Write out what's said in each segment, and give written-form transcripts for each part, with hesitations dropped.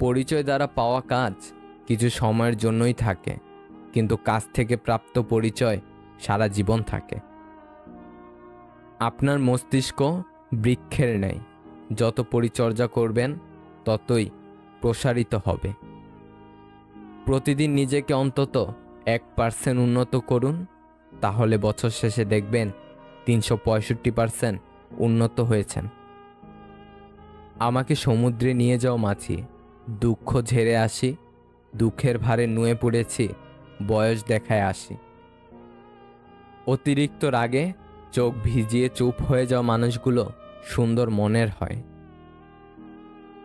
পরিচয় দ্বারা পাওয়া কাজ কিছু সময়ের জন্যই থাকে, কিন্তু কাজ থেকে প্রাপ্ত পরিচয় সারা জীবন থাকে। আপনার মস্তিষ্ক বৃক্ষের ন্যায়, যত পরিচর্যা করবেন ততই প্রসারিত হবে। প্রতিদিন নিজেকে অন্তত 1% উন্নত করুন, তাহলে বছর শেষে দেখবেন 365% উন্নত হয়েছেন। আমাকে সমুদ্রে নিয়ে যাও মাছি, দুঃখ ঝেড়ে আসি, দুঃখের ভারে নুয়ে পড়েছি, বয়স দেখায় আসি। অতিরিক্ত রাগে চোখ ভিজিয়ে চুপ হয়ে যাওয়া মানুষগুলো সুন্দর মনের হয়।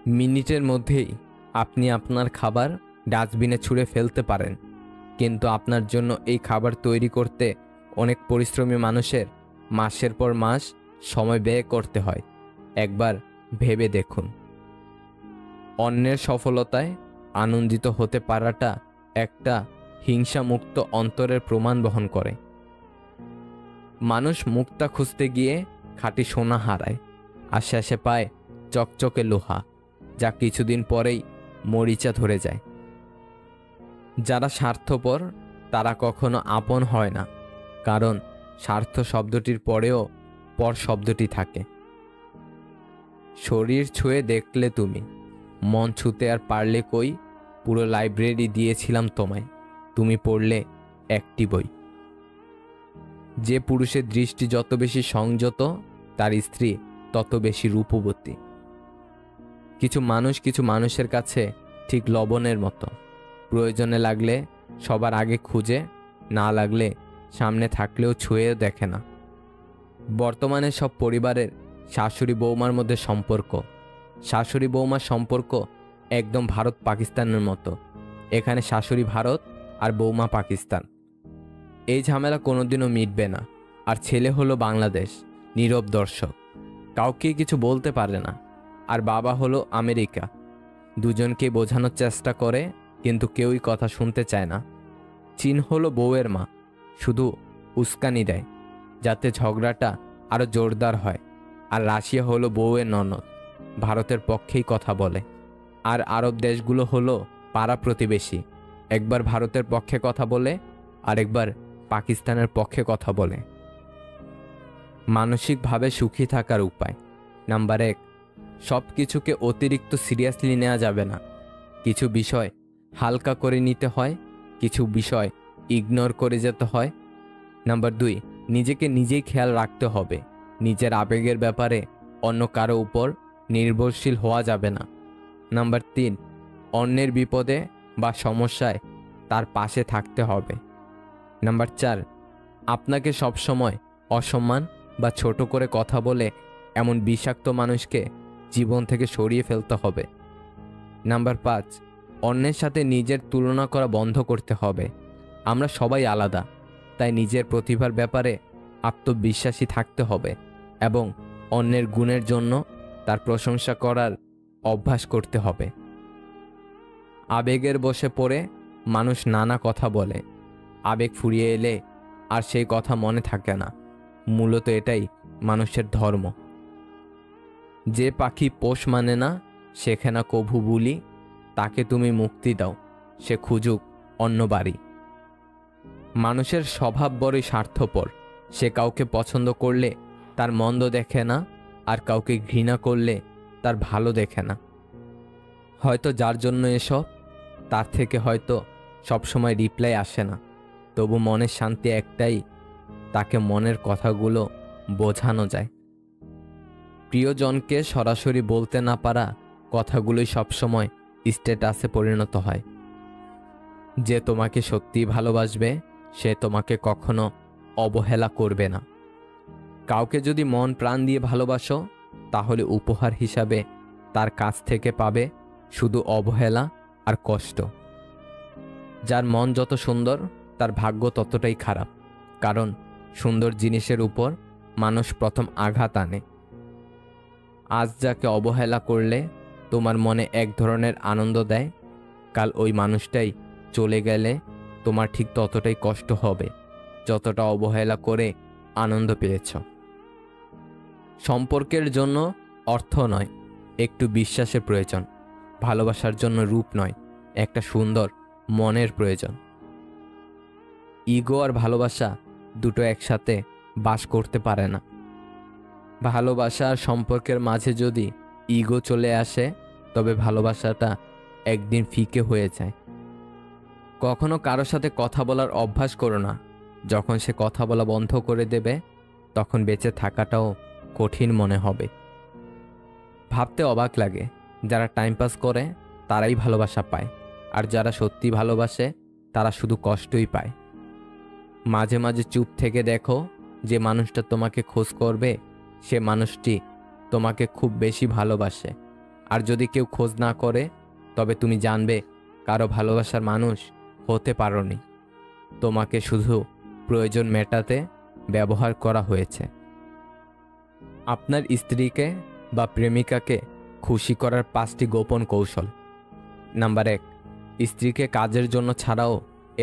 মিনিটের মধ্যেই আপনি আপনার খাবার ডাস্টবিনে ছুঁড়ে ফেলতে পারেন, কিন্তু আপনার জন্য এই খাবার তৈরি করতে অনেক পরিশ্রমী মানুষের মাসের পর মাস সময় ব্যয় করতে হয়। একবার ভেবে দেখুন। অন্যের সফলতায় আনন্দিত হতে পারাটা একটা হিংসামুক্ত অন্তরের প্রমাণ বহন করে। মানুষ মুক্তা খুঁজতে গিয়ে খাঁটি সোনা হারায়, আর শেষে পায় চকচকে লোহা, যা কিছুদিন পরেই মরিচা ধরে যায়। যারা স্বার্থপর তারা কখনো আপন হয় না, কারণ স্বার্থ শব্দটির পরেও পর শব্দটি থাকে। শরীর ছুঁয়ে দেখলে তুমি, মন ছুঁতে আর পারলে কই, পুরো লাইব্রেরি দিয়েছিলাম তোমায়, তুমি পড়লে একটি বই। যে পুরুষের দৃষ্টি যত বেশি সংযত, তার স্ত্রী তত বেশি রূপবতী। কিছু মানুষের কাছে ঠিক লবণের মতো, প্রয়োজনে লাগলে সবার আগে খুঁজে, না লাগলে সামনে থাকলেও ছুঁয়েও দেখে না। বর্তমানে সব পরিবারের শাশুড়ি বৌমার মধ্যে শাশুড়ি বৌমার সম্পর্ক একদম ভারত পাকিস্তানের মতো। এখানে শাশুড়ি ভারত আর বৌমা পাকিস্তান। এই ঝামেলা কোনোদিনও মিটবে না। আর ছেলে হলো বাংলাদেশ, নীরব দর্শক, কাউকে কিছু বলতে পারে না। আর বাবা হলো আমেরিকা, দুজনকে বোঝানোর চেষ্টা করে, কিন্তু কেউই কথা শুনতে চায় না। চীন হলো বউয়ের মা, শুধু উস্কানি দেয় যাতে ঝগড়াটা আরও জোরদার হয়। আর রাশিয়া হলো বউয়ের ননদ, ভারতের পক্ষেই কথা বলে। আর আরব দেশগুলো হলো পাড়া প্রতিবেশী, একবার ভারতের পক্ষে কথা বলে, আরেকবার পাকিস্তানের পক্ষে কথা বলে। মানসিকভাবে সুখী থাকার উপায়। নাম্বার 1, সব কিছুকে অতিরিক্ত সিরিয়াসলি নেওয়া যাবে না। কিছু বিষয় হালকা করে নিতে হয়, কিছু বিষয় ইগনোর করে যেতে হয়। নাম্বার 2, নিজেকে নিজেই খেয়াল রাখতে হবে। নিজের আবেগের ব্যাপারে অন্য কারো উপর নির্ভরশীল হওয়া যাবে না। নাম্বার 3, অন্যের বিপদে বা সমস্যায় তার পাশে থাকতে হবে। নাম্বার 4, আপনাকে সবসময় অসম্মান বা ছোট করে কথা বলে এমন বিষাক্ত মানুষকে জীবন থেকে সরিয়ে ফেলতে হবে। নাম্বার 5, অন্যের সাথে নিজের তুলনা করা বন্ধ করতে হবে। আমরা সবাই আলাদা, তাই নিজের প্রতিভার ব্যাপারে আত্মবিশ্বাসী থাকতে হবে এবং অন্যের গুণের জন্য তার প্রশংসা করার অভ্যাস করতে হবে। আবেগের বশে পড়ে মানুষ নানা কথা বলে, আবেগ ফুরিয়ে এলে আর সেই কথা মনে থাকে না। মূলত এটাই মানুষের ধর্ম। যে পাখি পোষ মানে না, শেখে না কভু বুলি, তাকে তুমি মুক্তি দাও, সে খুঁজুক অন্য বাড়ি। মানুষের স্বভাব বড়ই স্বার্থপর। সে কাউকে পছন্দ করলে তার মন্দ দেখে না, আর কাউকে ঘৃণা করলে তার ভালো দেখে না। হয়তো যার জন্য এসব, তার থেকে হয়তো সবসময় রিপ্লাই আসে না, তবু মনের শান্তি একটাই, তাকে মনের কথাগুলো বোঝানো যায়। প্রিয়জনকে সরাসরি বলতে না পারা কথাগুলোই সবসময় স্ট্যাটাসে পরিণত হয়। যে তোমাকে সত্যিই ভালোবাসবে, সে তোমাকে কখনো অবহেলা করবে না। কাউকে যদি মন প্রাণ দিয়ে ভালোবাসো, তাহলে উপহার হিসাবে তার কাছ থেকে পাবে শুধু অবহেলা আর কষ্ট। যার মন যত সুন্দর, তার ভাগ্য ততটাই খারাপ, কারণ সুন্দর জিনিসের উপর মানুষ প্রথম আঘাত আনে। আজ যাকে অবহেলা করলে তোমার মনে এক ধরনের আনন্দ দেয়, কাল ওই মানুষটাই চলে গেলে তোমার ঠিক ততটাই কষ্ট হবে যতটা অবহেলা করে আনন্দ পেয়েছ। সম্পর্কের জন্য অর্থ নয়, একটু বিশ্বাসের প্রয়োজন। ভালোবাসার জন্য রূপ নয়, একটা সুন্দর মনের প্রয়োজন। ইগো আর ভালোবাসা দুটো একসাথে বাস করতে পারে না। ভালোবাসা আর সম্পর্কের মাঝে যদি ইগো চলে আসে, তবে ভালোবাসাটা একদিন ফিকে হয়ে যায়। কখনো কারোর সাথে কথা বলার অভ্যাস করো না। যখন সে কথা বলা বন্ধ করে দেবে, তখন বেঁচে থাকাটাও কঠিন মনে হবে। ভাবতে অবাক লাগে, যারা টাইম পাস করে তারাই ভালোবাসা পায়, আর যারা সত্যি ভালোবাসে তারা শুধু কষ্টই পায়। মাঝে মাঝে চুপ থেকে দেখো, যে মানুষটা তোমাকে খোঁজ করবে সে মানুষটি তোমাকে খুব বেশি ভালোবাসে। আর যদি কেউ খোঁজ না করে, তবে তুমি জানবে কারো ভালোবাসার মানুষ হতে পারোনি, তোমাকে শুধু প্রয়োজন মেটাতে ব্যবহার করা হয়েছে। আপনার স্ত্রীকে বা প্রেমিকাকে খুশি করার 5টি গোপন কৌশল। নাম্বার 1, স্ত্রীকে কাজের জন্য ছাড়াও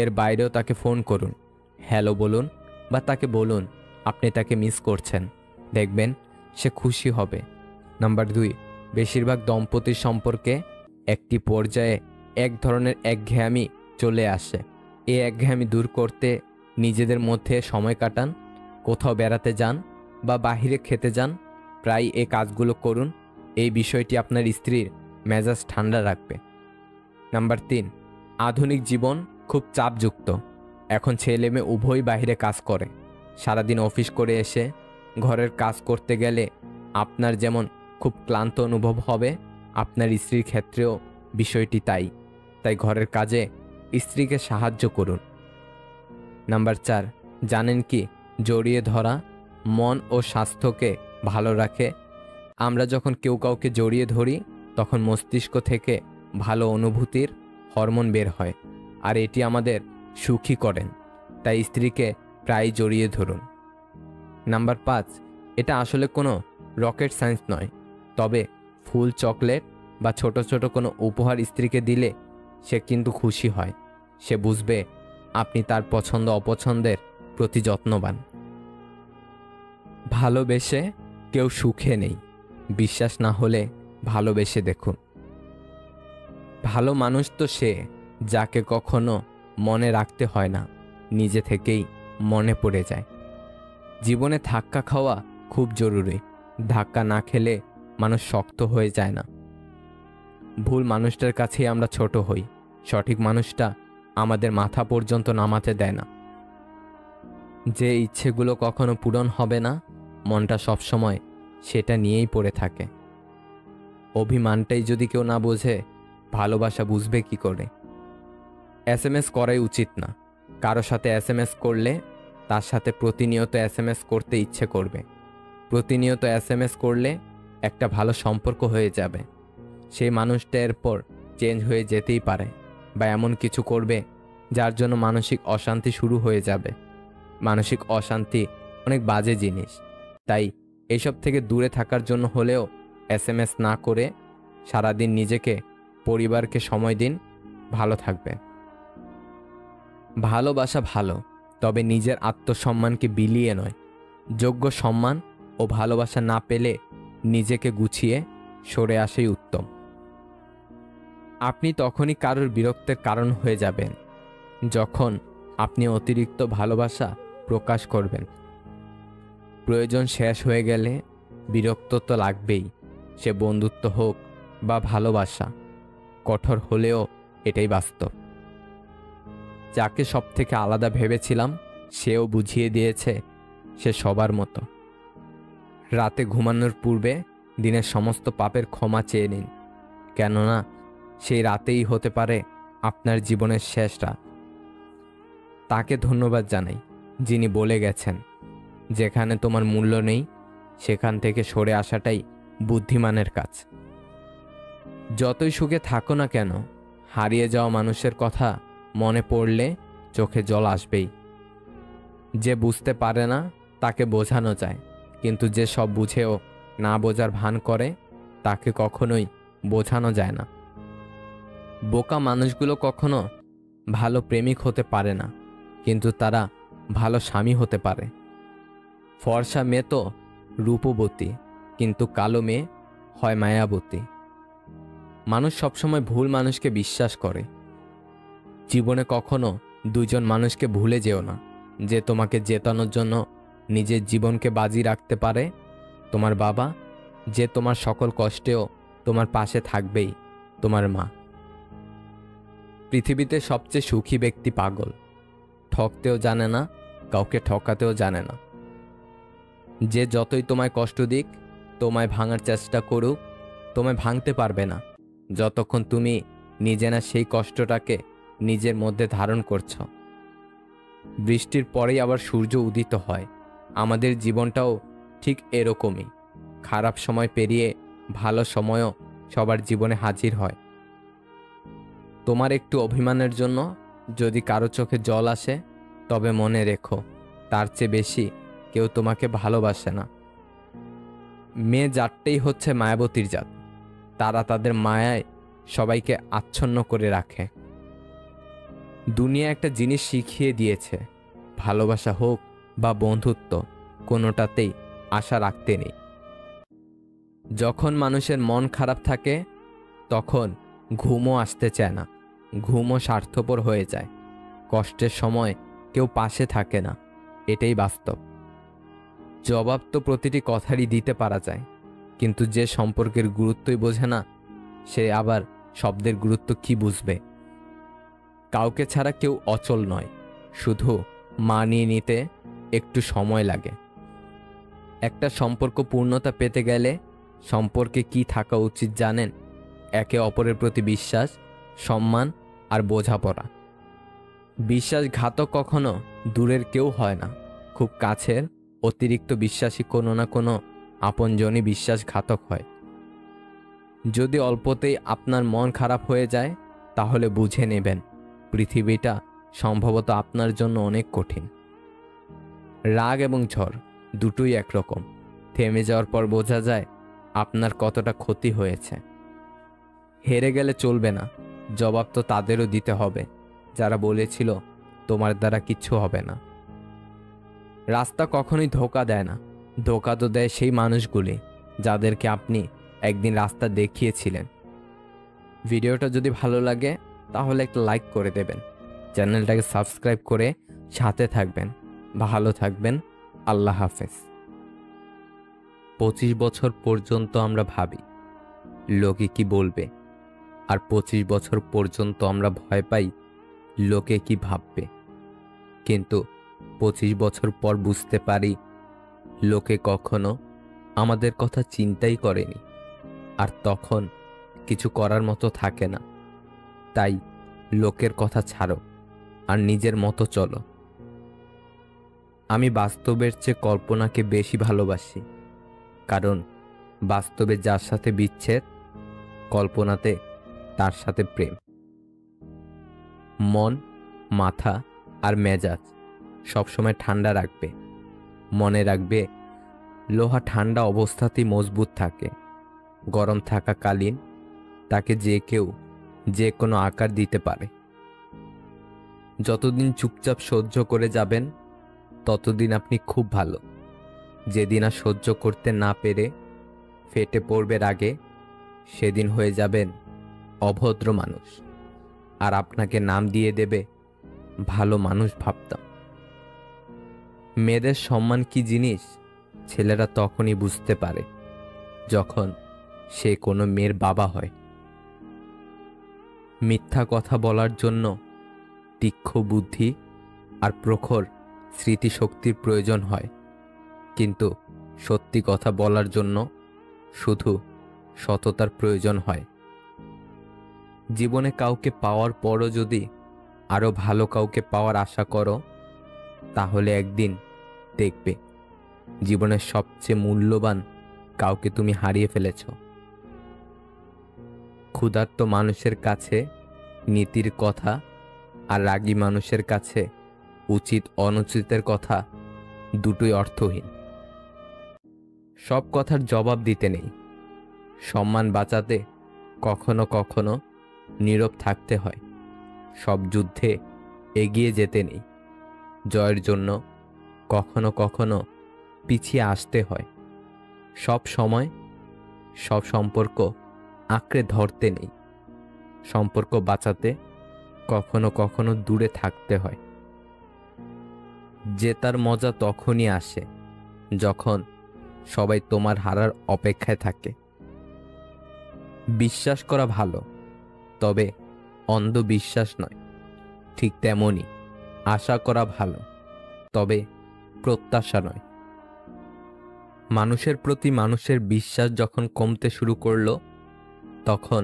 এর বাইরেও তাকে ফোন করুন, হ্যালো বলুন বা তাকে বলুন আপনি তাকে মিস করছেন। দেখবেন সে খুশি হবে। নাম্বার 2, বেশিরভাগ দম্পতির সম্পর্কে একটি পর্যায়ে এক ধরনের একঘেয়ামি চলে আসে। এই একঘেয়ামি দূর করতে নিজেদের মধ্যে সময় কাটান, কোথাও বেড়াতে যান বা বাহিরে খেতে যান। প্রায় এই কাজগুলো করুন, এই বিষয়টি আপনার স্ত্রীর মেজাজ ঠান্ডা রাখবে। নাম্বার 3, আধুনিক জীবন খুব চাপযুক্ত। এখন ছেলে মেয়ে উভয়ই বাইরে কাজ করে। সারাদিন অফিস করে এসে ঘরের কাজ করতে গেলে আপনার যেমন খুব ক্লান্ত অনুভব হবে, আপনার স্ত্রীর ক্ষেত্রেও বিষয়টি তাই ঘরের কাজে স্ত্রীকে সাহায্য করুন। নাম্বার 4, জানেন কি জড়িয়ে ধরা মন ও স্বাস্থ্যকে ভালো রাখে। আমরা যখন কেউ কাউকে জড়িয়ে ধরি, তখন মস্তিষ্ক থেকে ভালো অনুভূতির হরমোন বের হয়, আর এটি আমাদের সুখী করেন। তাই স্ত্রীকে প্রায় জড়িয়ে ধরুন। নাম্বার 5, এটা আসলে কোনো রকেট সায়েন্স নয়, তবে ফুল, চকলেট বা ছোট ছোট কোনো উপহার স্ত্রীকে দিলে সে কিন্তু খুশি হয়। সে বুঝবে আপনি তার পছন্দ অপছন্দের প্রতি যত্নবান। ভালোবেসে কেউ সুখে নেই, বিশ্বাস না হলে ভালোবেসে দেখুন। ভালো মানুষ তো সে যাকে কখনো মনে রাখতে হয় না, নিজে থেকেই মনে পড়ে যায়। জীবনে ধাক্কা খাওয়া খুব জরুরি। ধাক্কা না খেলে মানুষ শক্ত হয়ে যায় না। ভুল মানুষটার কাছেই আমরা ছোট হই, সঠিক মানুষটা আমাদের মাথা পর্যন্ত নামাতে দেয় না। যে ইচ্ছেগুলো কখনো পূরণ হবে না, মনটা সবসময় সেটা নিয়েই পড়ে থাকে। অভিমানটাই যদি কেউ না বোঝে, ভালোবাসা বুঝবে কি করে? SMS করাই উচিত না। কারো সাথে SMS করলে তার সাথে প্রতিনিয়ত SMS করতে ইচ্ছে করবে। প্রতিনিয়ত SMS করলে একটা ভালো সম্পর্ক হয়ে যাবে। সেই মানুষটা এরপর চেঞ্জ হয়ে যেতেই পারে, বা এমন কিছু করবে যার জন্য মানসিক অশান্তি শুরু হয়ে যাবে। মানসিক অশান্তি অনেক বাজে জিনিস, তাই এইসব থেকে দূরে থাকার জন্য হলেও SMS না করে সারাদিন নিজেকে, পরিবারকে সময় দিন, ভালো থাকবে। ভালোবাসা ভালো, তবে নিজের আত্মসম্মানকে বিলিয়ে নয়। যোগ্য সম্মান ও ভালোবাসা না পেলে নিজেকে গুছিয়ে সরে আসাই উত্তম। আপনি তখনই কারোর বিরক্তের কারণ হয়ে যাবেন, যখন আপনি অতিরিক্ত ভালোবাসা প্রকাশ করবেন। প্রয়োজন শেষ হয়ে গেলে বিরক্ত তো লাগবেই, সে বন্ধুত্ব হোক বা ভালোবাসা। কঠোর হলেও এটাই বাস্তব। যাকে সব থেকে আলাদা ভেবেছিলাম, সেও বুঝিয়ে দিয়েছে সে সবার মতো। রাতে ঘুমানোর পূর্বে দিনের সমস্ত পাপের ক্ষমা চেয়ে নিন, কেননা সেই রাতেই হতে পারে আপনার জীবনের শেষ রাত। তাকে ধন্যবাদ জানাই, যিনি বলে গেছেন, যেখানে তোমার মূল্য নেই সেখান থেকে সরে আসাটাই বুদ্ধিমানের কাজ। যতই সুখে থাকো না কেন, হারিয়ে যাওয়া মানুষের কথা মনে পড়লে চোখে জল আসবেই। যে বুঝতে পারে না তাকে বোঝানো যায়, কিন্তু যে সব বুঝেও না বোঝার ভান করে তাকে কখনোই বোঝানো যায় না। বোকা মানুষগুলো কখনো ভালো প্রেমিক হতে পারে না, কিন্তু তারা ভালো স্বামী হতে পারে। ফর্সা মেয়ে তো রূপবতী, কিন্তু কালো মেয়ে হয় মায়াবতী। মানুষ সবসময় ভুল মানুষকে বিশ্বাস করে। জীবনে কখনো দুজন মানুষকে ভুলে যেও না, যে তোমাকে জেতানোর জন্য নিজের জীবনকে বাজি রাখতে পারে। তোমার বাবা, যে তোমার সকল কষ্টেও তোমার পাশে থাকবেই, তোমার মা। পৃথিবীতে সবচেয়ে সুখী ব্যক্তি পাগল, ঠকতেও জানে না, কাউকে ঠকাতেও জানে না। যে যতই তোমায় কষ্ট দিক, তোমায় ভাঙার চেষ্টা করুক, তোমায় ভাঙতে পারবে না যতক্ষণ তুমি নিজে না সেই কষ্টটাকে নিজের মধ্যে ধারণ করছ। বৃষ্টির পরেই আবার সূর্য উদিত হয়। আমাদের জীবনটাও ঠিক এরকমই। খারাপ সময় পেরিয়ে ভালো সময়ও সবার জীবনে হাজির হয়। তোমার একটু অভিমানের জন্য যদি কারো চোখে জল আসে, তবে মনে রেখো, তার চেয়ে বেশি কেউ তোমাকে ভালোবাসে না। মেয়ে জাতটাই হচ্ছে মায়াবতীর জাত। তারা তাদের মায়ায় সবাইকে আচ্ছন্ন করে রাখে। দুনিয়া একটা জিনিস শিখিয়ে দিয়েছে, ভালোবাসা হোক বা বন্ধুত্ব, কোনোটাতেই আশা রাখতে নেই। যখন মানুষের মন খারাপ থাকে, তখন ঘুমও আসতে চায় না, ঘুমও স্বার্থপর হয়ে যায়। কষ্টের সময় কেউ পাশে থাকে না, এটাই বাস্তব। জবাব তো প্রতিটি কথারই দিতে পারা যায়, কিন্তু যে সম্পর্কের গুরুত্বই বোঝে না, সে আবার শব্দের গুরুত্ব কি বুঝবে? কাউকে ছাড়া কেউ অচল নয়, শুধু মানিয়ে নিতে একটু সময় লাগে। একটা সম্পর্ক পূর্ণতা পেতে গেলে সম্পর্কে কি থাকা উচিত জানেন? একে অপরের প্রতি বিশ্বাস, সম্মান আর বোঝাপড়া। বিশ্বাসঘাতক কখনো দূরের কেউ হয় না, খুব কাছের অতিরিক্ত বিশ্বাসী কোনো না কোনো আপনজনই বিশ্বাসঘাতক হয়। যদি অল্পতেই আপনার মন খারাপ হয়ে যায়, তাহলে বুঝে নেবেন পৃথিবীটা সম্ভবত আপনার জন্য অনেক কঠিন। রাগ এবং ঝড় দুটোই একরকম। থেমে যাওয়ার পর বোঝা যায় আপনার কতটা ক্ষতি হয়েছে। হেরে গেলে চলবে না, জবাব তো তাদেরও দিতে হবে যারা বলেছিল তোমার দ্বারা কিচ্ছু হবে না। রাস্তা কখনোই ধোঁকা দেয় না, ধোঁকা তো দেয় সেই মানুষগুলি যাদেরকে আপনি একদিন রাস্তা দেখিয়েছিলেন। ভিডিওটা যদি ভালো লাগে তাহলে একটা লাইক করে দেবেন, চ্যানেলটাকে সাবস্ক্রাইব করে সাথে থাকবেন। ভালো থাকবেন। আল্লাহ হাফেজ। 25 বছর পর্যন্ত আমরা ভাবি লোকে কি বলবে, আর 25 বছর পর্যন্ত আমরা ভয় পাই লোকে কি ভাববে। কিন্তু 25 বছর পর বুঝতে পারি লোকে কখনো আমাদের কথা চিন্তাই করেনি, আর তখন কিছু করার মতো থাকে না। তাই লোকের কথা ছাড়ো আর নিজের মতো চলো। আমি বাস্তবের চেয়ে কল্পনাকে বেশি ভালোবাসি, কারণ বাস্তবে যার সাথে বিচ্ছেদ, কল্পনাতে তার সাথে প্রেম। মন, মাথা আর মেজাজ সবসময় ঠান্ডা রাখবে। মনে রাখবে, লোহা ঠান্ডা অবস্থাতেই মজবুত থাকে। গরম থাকাকালীন তাকে যে কেউ যে কোনো আকার দিতে পারে। যতদিন চুপচাপ সহ্য করে যাবেন, ততদিন আপনি খুব ভালো। যেদিন আর সহ্য করতে না পেরে ফেটে পড়বে রাগে, সেদিন হয়ে যাবেন অভদ্র মানুষ, আর আপনাকে নাম দিয়ে দেবে ভালো মানুষ ভাবতাম। মেয়েদের সম্মান কি জিনিস ছেলেরা তখনই বুঝতে পারে যখন সে কোনো মেয়ের বাবা হয়। মিথ্যা কথা বলার জন্য তীক্ষ্ণ বুদ্ধি আর প্রখর স্মৃতিশক্তির প্রয়োজন হয়, কিন্তু সত্যি কথা বলার জন্য শুধু সততার প্রয়োজন হয়। জীবনে কাউকে পাওয়ার পরও যদি আরো ভালো কাউকে পাওয়ার আশা করো, তাহলে একদিন দেখবে জীবনের সবচেয়ে মূল্যবান কাউকে তুমি হারিয়ে ফেলেছ। ক্ষুধার্ত মানুষের কাছে নীতির কথা, আর রাগী মানুষের কাছে উচিত অনুচিতের কথা দুটোই অর্থহীন। সব কথার জবাব দিতে নেই, সম্মান বাঁচাতে কখনো কখনো নীরব থাকতে হয়। সব যুদ্ধে এগিয়ে যেতে নেই, জয়ের জন্য কখনো কখনো পিছিয়ে আসতে হয়। সব সময় সব সম্পর্ক আঁকড়ে ধরতে নেই। সম্পর্ক বাঁচাতে কখনো কখনো দূরে থাকতে হয়। জেতার মজা তখনই আসে যখন সবাই তোমার হারার অপেক্ষায় থাকে। বিশ্বাস করা ভালো, তবে অন্ধবিশ্বাস নয়। ঠিক তেমনই আশা করা ভালো, তবে প্রত্যাশা নয়। মানুষের প্রতি মানুষের বিশ্বাস যখন কমতে শুরু করলো, তখন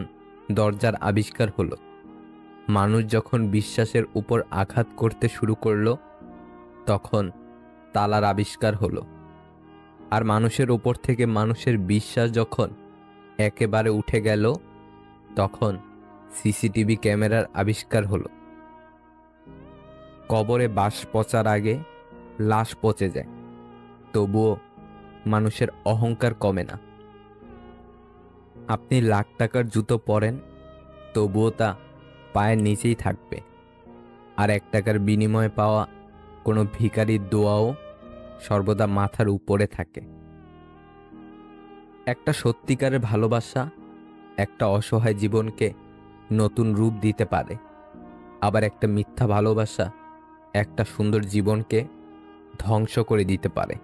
দরজার আবিষ্কার হলো। মানুষ যখন বিশ্বাসের উপর আঘাত করতে শুরু করলো, তখন তালার আবিষ্কার হলো। আর মানুষের উপর থেকে মানুষের বিশ্বাস যখন একেবারে উঠে গেল, তখন সিসিটিভি ক্যামেরার আবিষ্কার হলো। কবরে বাঁশ পচার আগে লাশ পচে যায়, তবুও মানুষের অহংকার কমে না। আপনি লাখ টাকার জুতো পরেন, তবুও তা পায়ের নিচেই থাকবে। আর 1 টাকার বিনিময়ে পাওয়া কোনো ভিখারির দোয়াও সর্বদা মাথার উপরে থাকে। একটা সত্যিকারের ভালোবাসা একটা অসহায় জীবনকে নতুন রূপ দিতে পারে। আবার একটা মিথ্যা ভালোবাসা একটা সুন্দর জীবনকে ধ্বংস করে দিতে পারে।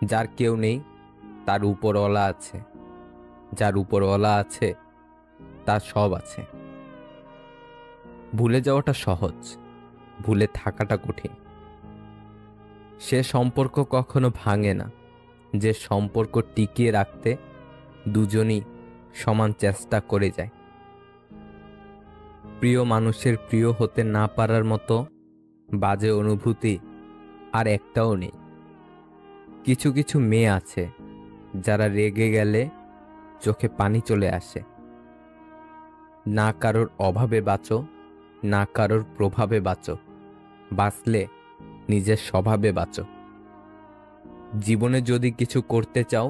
যার কেউ নেই, তার উপরওয়ালা আছে। যার উপরওয়ালা আছে, তার সব আছে। ভুলে যাওয়াটা সহজ, ভুলে থাকাটা কঠিন। সে সম্পর্ক কখনো ভাঙে না যে সম্পর্ক টিকিয়ে রাখতে দুজনই সমান চেষ্টা করে যায়। প্রিয় মানুষের প্রিয় হতে না পারার মতো বাজে অনুভূতি আর একটাও নেই। কিছু কিছু মেয়ে আছে যারা রেগে গেলে চোখে পানি চলে আসে। না কারোর অভাবে বাঁচো, না কারোর প্রভাবে বাঁচো, বাঁচলে নিজের স্বভাবে বাঁচো। জীবনে যদি কিছু করতে চাও,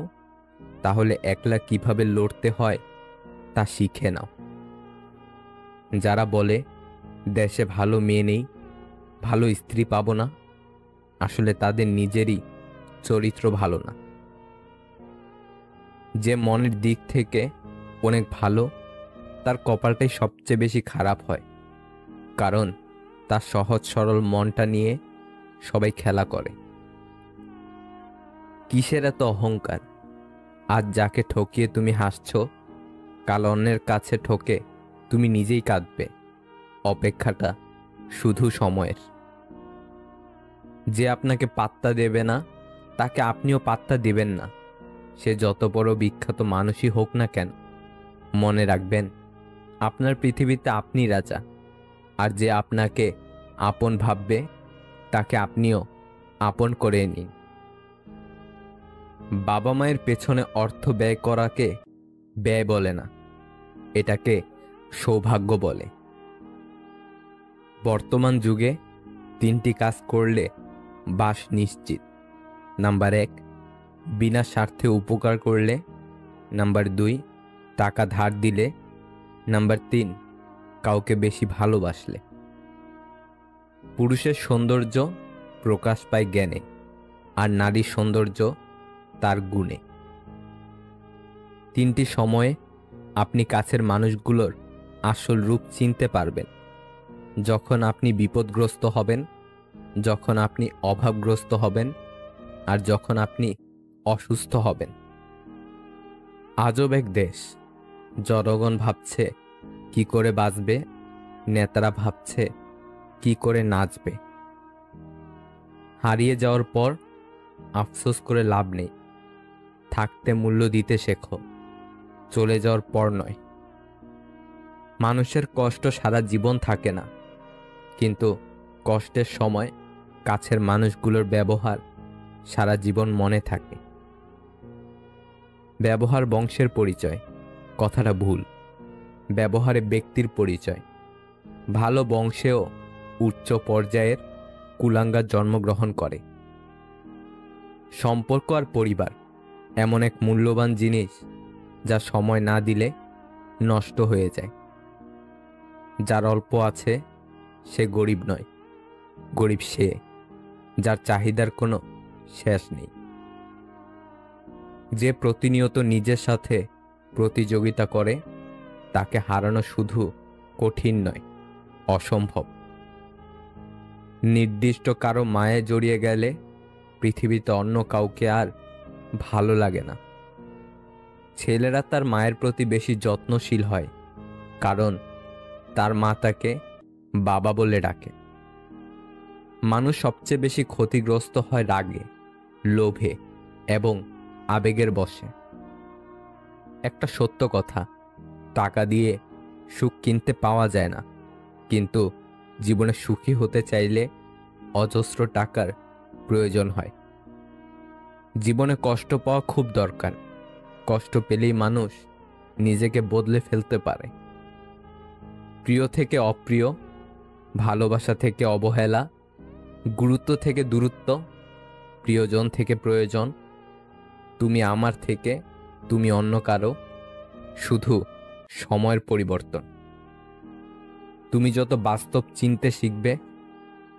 তাহলে একলা কিভাবে লড়তে হয় তা শিখে নাও। যারা বলে দেশে ভালো মেয়ে নেই, ভালো স্ত্রী পাবো না, আসলে তাদের নিজেরই চরিত্র ভালো না। যে মনের দিক থেকে অনেক ভালো, তার কপালটাই সবচেয়ে বেশি খারাপ হয়, কারণ তার সহজ সরল মনটা নিয়ে সবাই খেলা করে। কিসের এত অহংকার? আজ যাকে ঠকিয়ে তুমি হাসছো, কাল অন্যের কাছে ঠকে তুমি নিজেই কাঁদবে। অপেক্ষাটা শুধু সময়ের। যে আপনাকে পাত্তা দেবে না, তাকে আপনিও পাত্তা দিবেন না। সে যত বড় বিখ্যাত মানুষই হোক না কেন, মনে রাখবেন আপনার পৃথিবীতে আপনি রাজা। আর যে আপনাকে আপন ভাববে, তাকে আপনিও আপন করে নিন। বাবা মায়ের পেছনে অর্থ ব্যয় করাকে ব্যয় বলে না, এটাকে সৌভাগ্য বলে। বর্তমান যুগে 3টি কাজ করলে বাস নিশ্চিত। নাম্বার 1, বিনা স্বার্থে উপকার করলে। নাম্বার 2, টাকা ধার দিলে। নাম্বার 3, কাউকে বেশি ভালোবাসলে। পুরুষের সৌন্দর্য প্রকাশ পায় জ্ঞানে, আর নারীর সৌন্দর্য তার গুণে। 3টি সময়ে আপনি কাছের মানুষগুলোর আসল রূপ চিনতে পারবেন। যখন আপনি বিপদগ্রস্ত হবেন, যখন আপনি অভাবগ্রস্ত হবেন, আর যখন আপনি অসুস্থ হবেন। আজব এক দেশ, জনগণ ভাবছে কি করে বাঁচবে, নেতারা ভাবছে কি করে নাচবে। হারিয়ে যাওয়ার পর আফসোস করে লাভ নেই। থাকতে মূল্য দিতে শেখো, চলে যাওয়ার পর নয়। মানুষের কষ্ট সারা জীবন থাকে না, কিন্তু কষ্টের সময় কাছের মানুষগুলোর ব্যবহার সারা জীবন মনে থাকে। ব্যবহার বংশের পরিচয়, কথাটা ভুল। ব্যবহারে ব্যক্তির পরিচয়। ভালো বংশেও উচ্চ পর্যায়ের কুলাঙ্গার জন্মগ্রহণ করে। সম্পর্ক আর পরিবার এমন এক মূল্যবান জিনিস যা সময় না দিলে নষ্ট হয়ে যায়। যার অল্প আছে সে গরিব নয়, গরিব সে যার চাহিদার কোনো শেষ নেই। যে প্রতিনিয়ত নিজের সাথে প্রতিযোগিতা করে, তাকে হারানো শুধু কঠিন নয়, অসম্ভব। নির্দিষ্ট কারো মায়ে জড়িয়ে গেলে পৃথিবীতে অন্য কাউকে আর ভালো লাগে না। ছেলেরা তার মায়ের প্রতি বেশি যত্নশীল হয়, কারণ তার মা তাকে বাবা বলে ডাকে। মানুষ সবচেয়ে বেশি ক্ষতিগ্রস্ত হয় রাগে, লোভে এবং আবেগের বশে। একটা সত্য কথা, টাকা দিয়ে সুখ কিনতে পাওয়া যায় না, কিন্তু জীবনে সুখী হতে চাইলে অজস্র টাকার প্রয়োজন হয়। জীবনে কষ্ট পাওয়া খুব দরকার। কষ্ট পেলেই মানুষ নিজেকে বদলে ফেলতে পারে। প্রিয় থেকে অপ্রিয়, ভালোবাসা থেকে অবহেলা, গুরুত্ব থেকে দূরত্ব, প্রিয়জন থেকে প্রয়োজন, তুমি আমার থেকে তুমি অন্য কারো, শুধু সময়ের পরিবর্তন। তুমি যত বাস্তব চিনতে শিখবে,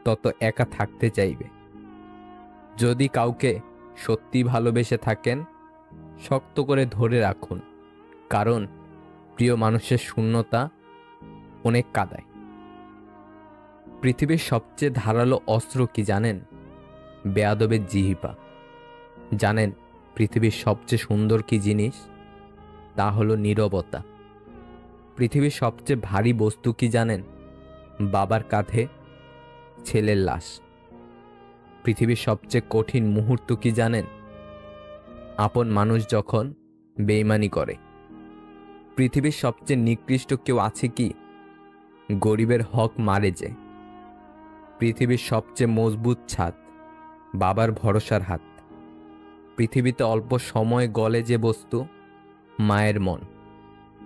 তত একা থাকতে চাইবে। যদি কাউকে সত্যি ভালোবেসে থাকেন, শক্ত করে ধরে রাখুন, কারণ প্রিয় মানুষের শূন্যতা অনেক কাঁদায়। পৃথিবীর সবচেয়ে ধারালো অস্ত্র কি জানেন? বেয়াদবের জিহ্বা। জানেন পৃথিবীর সবচেয়ে সুন্দর কি জিনিস? তা হলো নীরবতা। পৃথিবীর সবচেয়ে ভারী বস্তু কি জানেন? বাবার কাঁধে ছেলের লাশ। পৃথিবীর সবচেয়ে কঠিন মুহূর্ত কি জানেন? আপন মানুষ যখন বেইমানি করে। পৃথিবীর সবচেয়ে নিকৃষ্ট কেউ আছে কি? গরিবের হক মারে যে। পৃথিবীর সবচেয়ে মজবুত ছাদ বাবার ভরসার হাত। পৃথিবীতে অল্প সময় গলে যে বস্তু, মায়ের মন।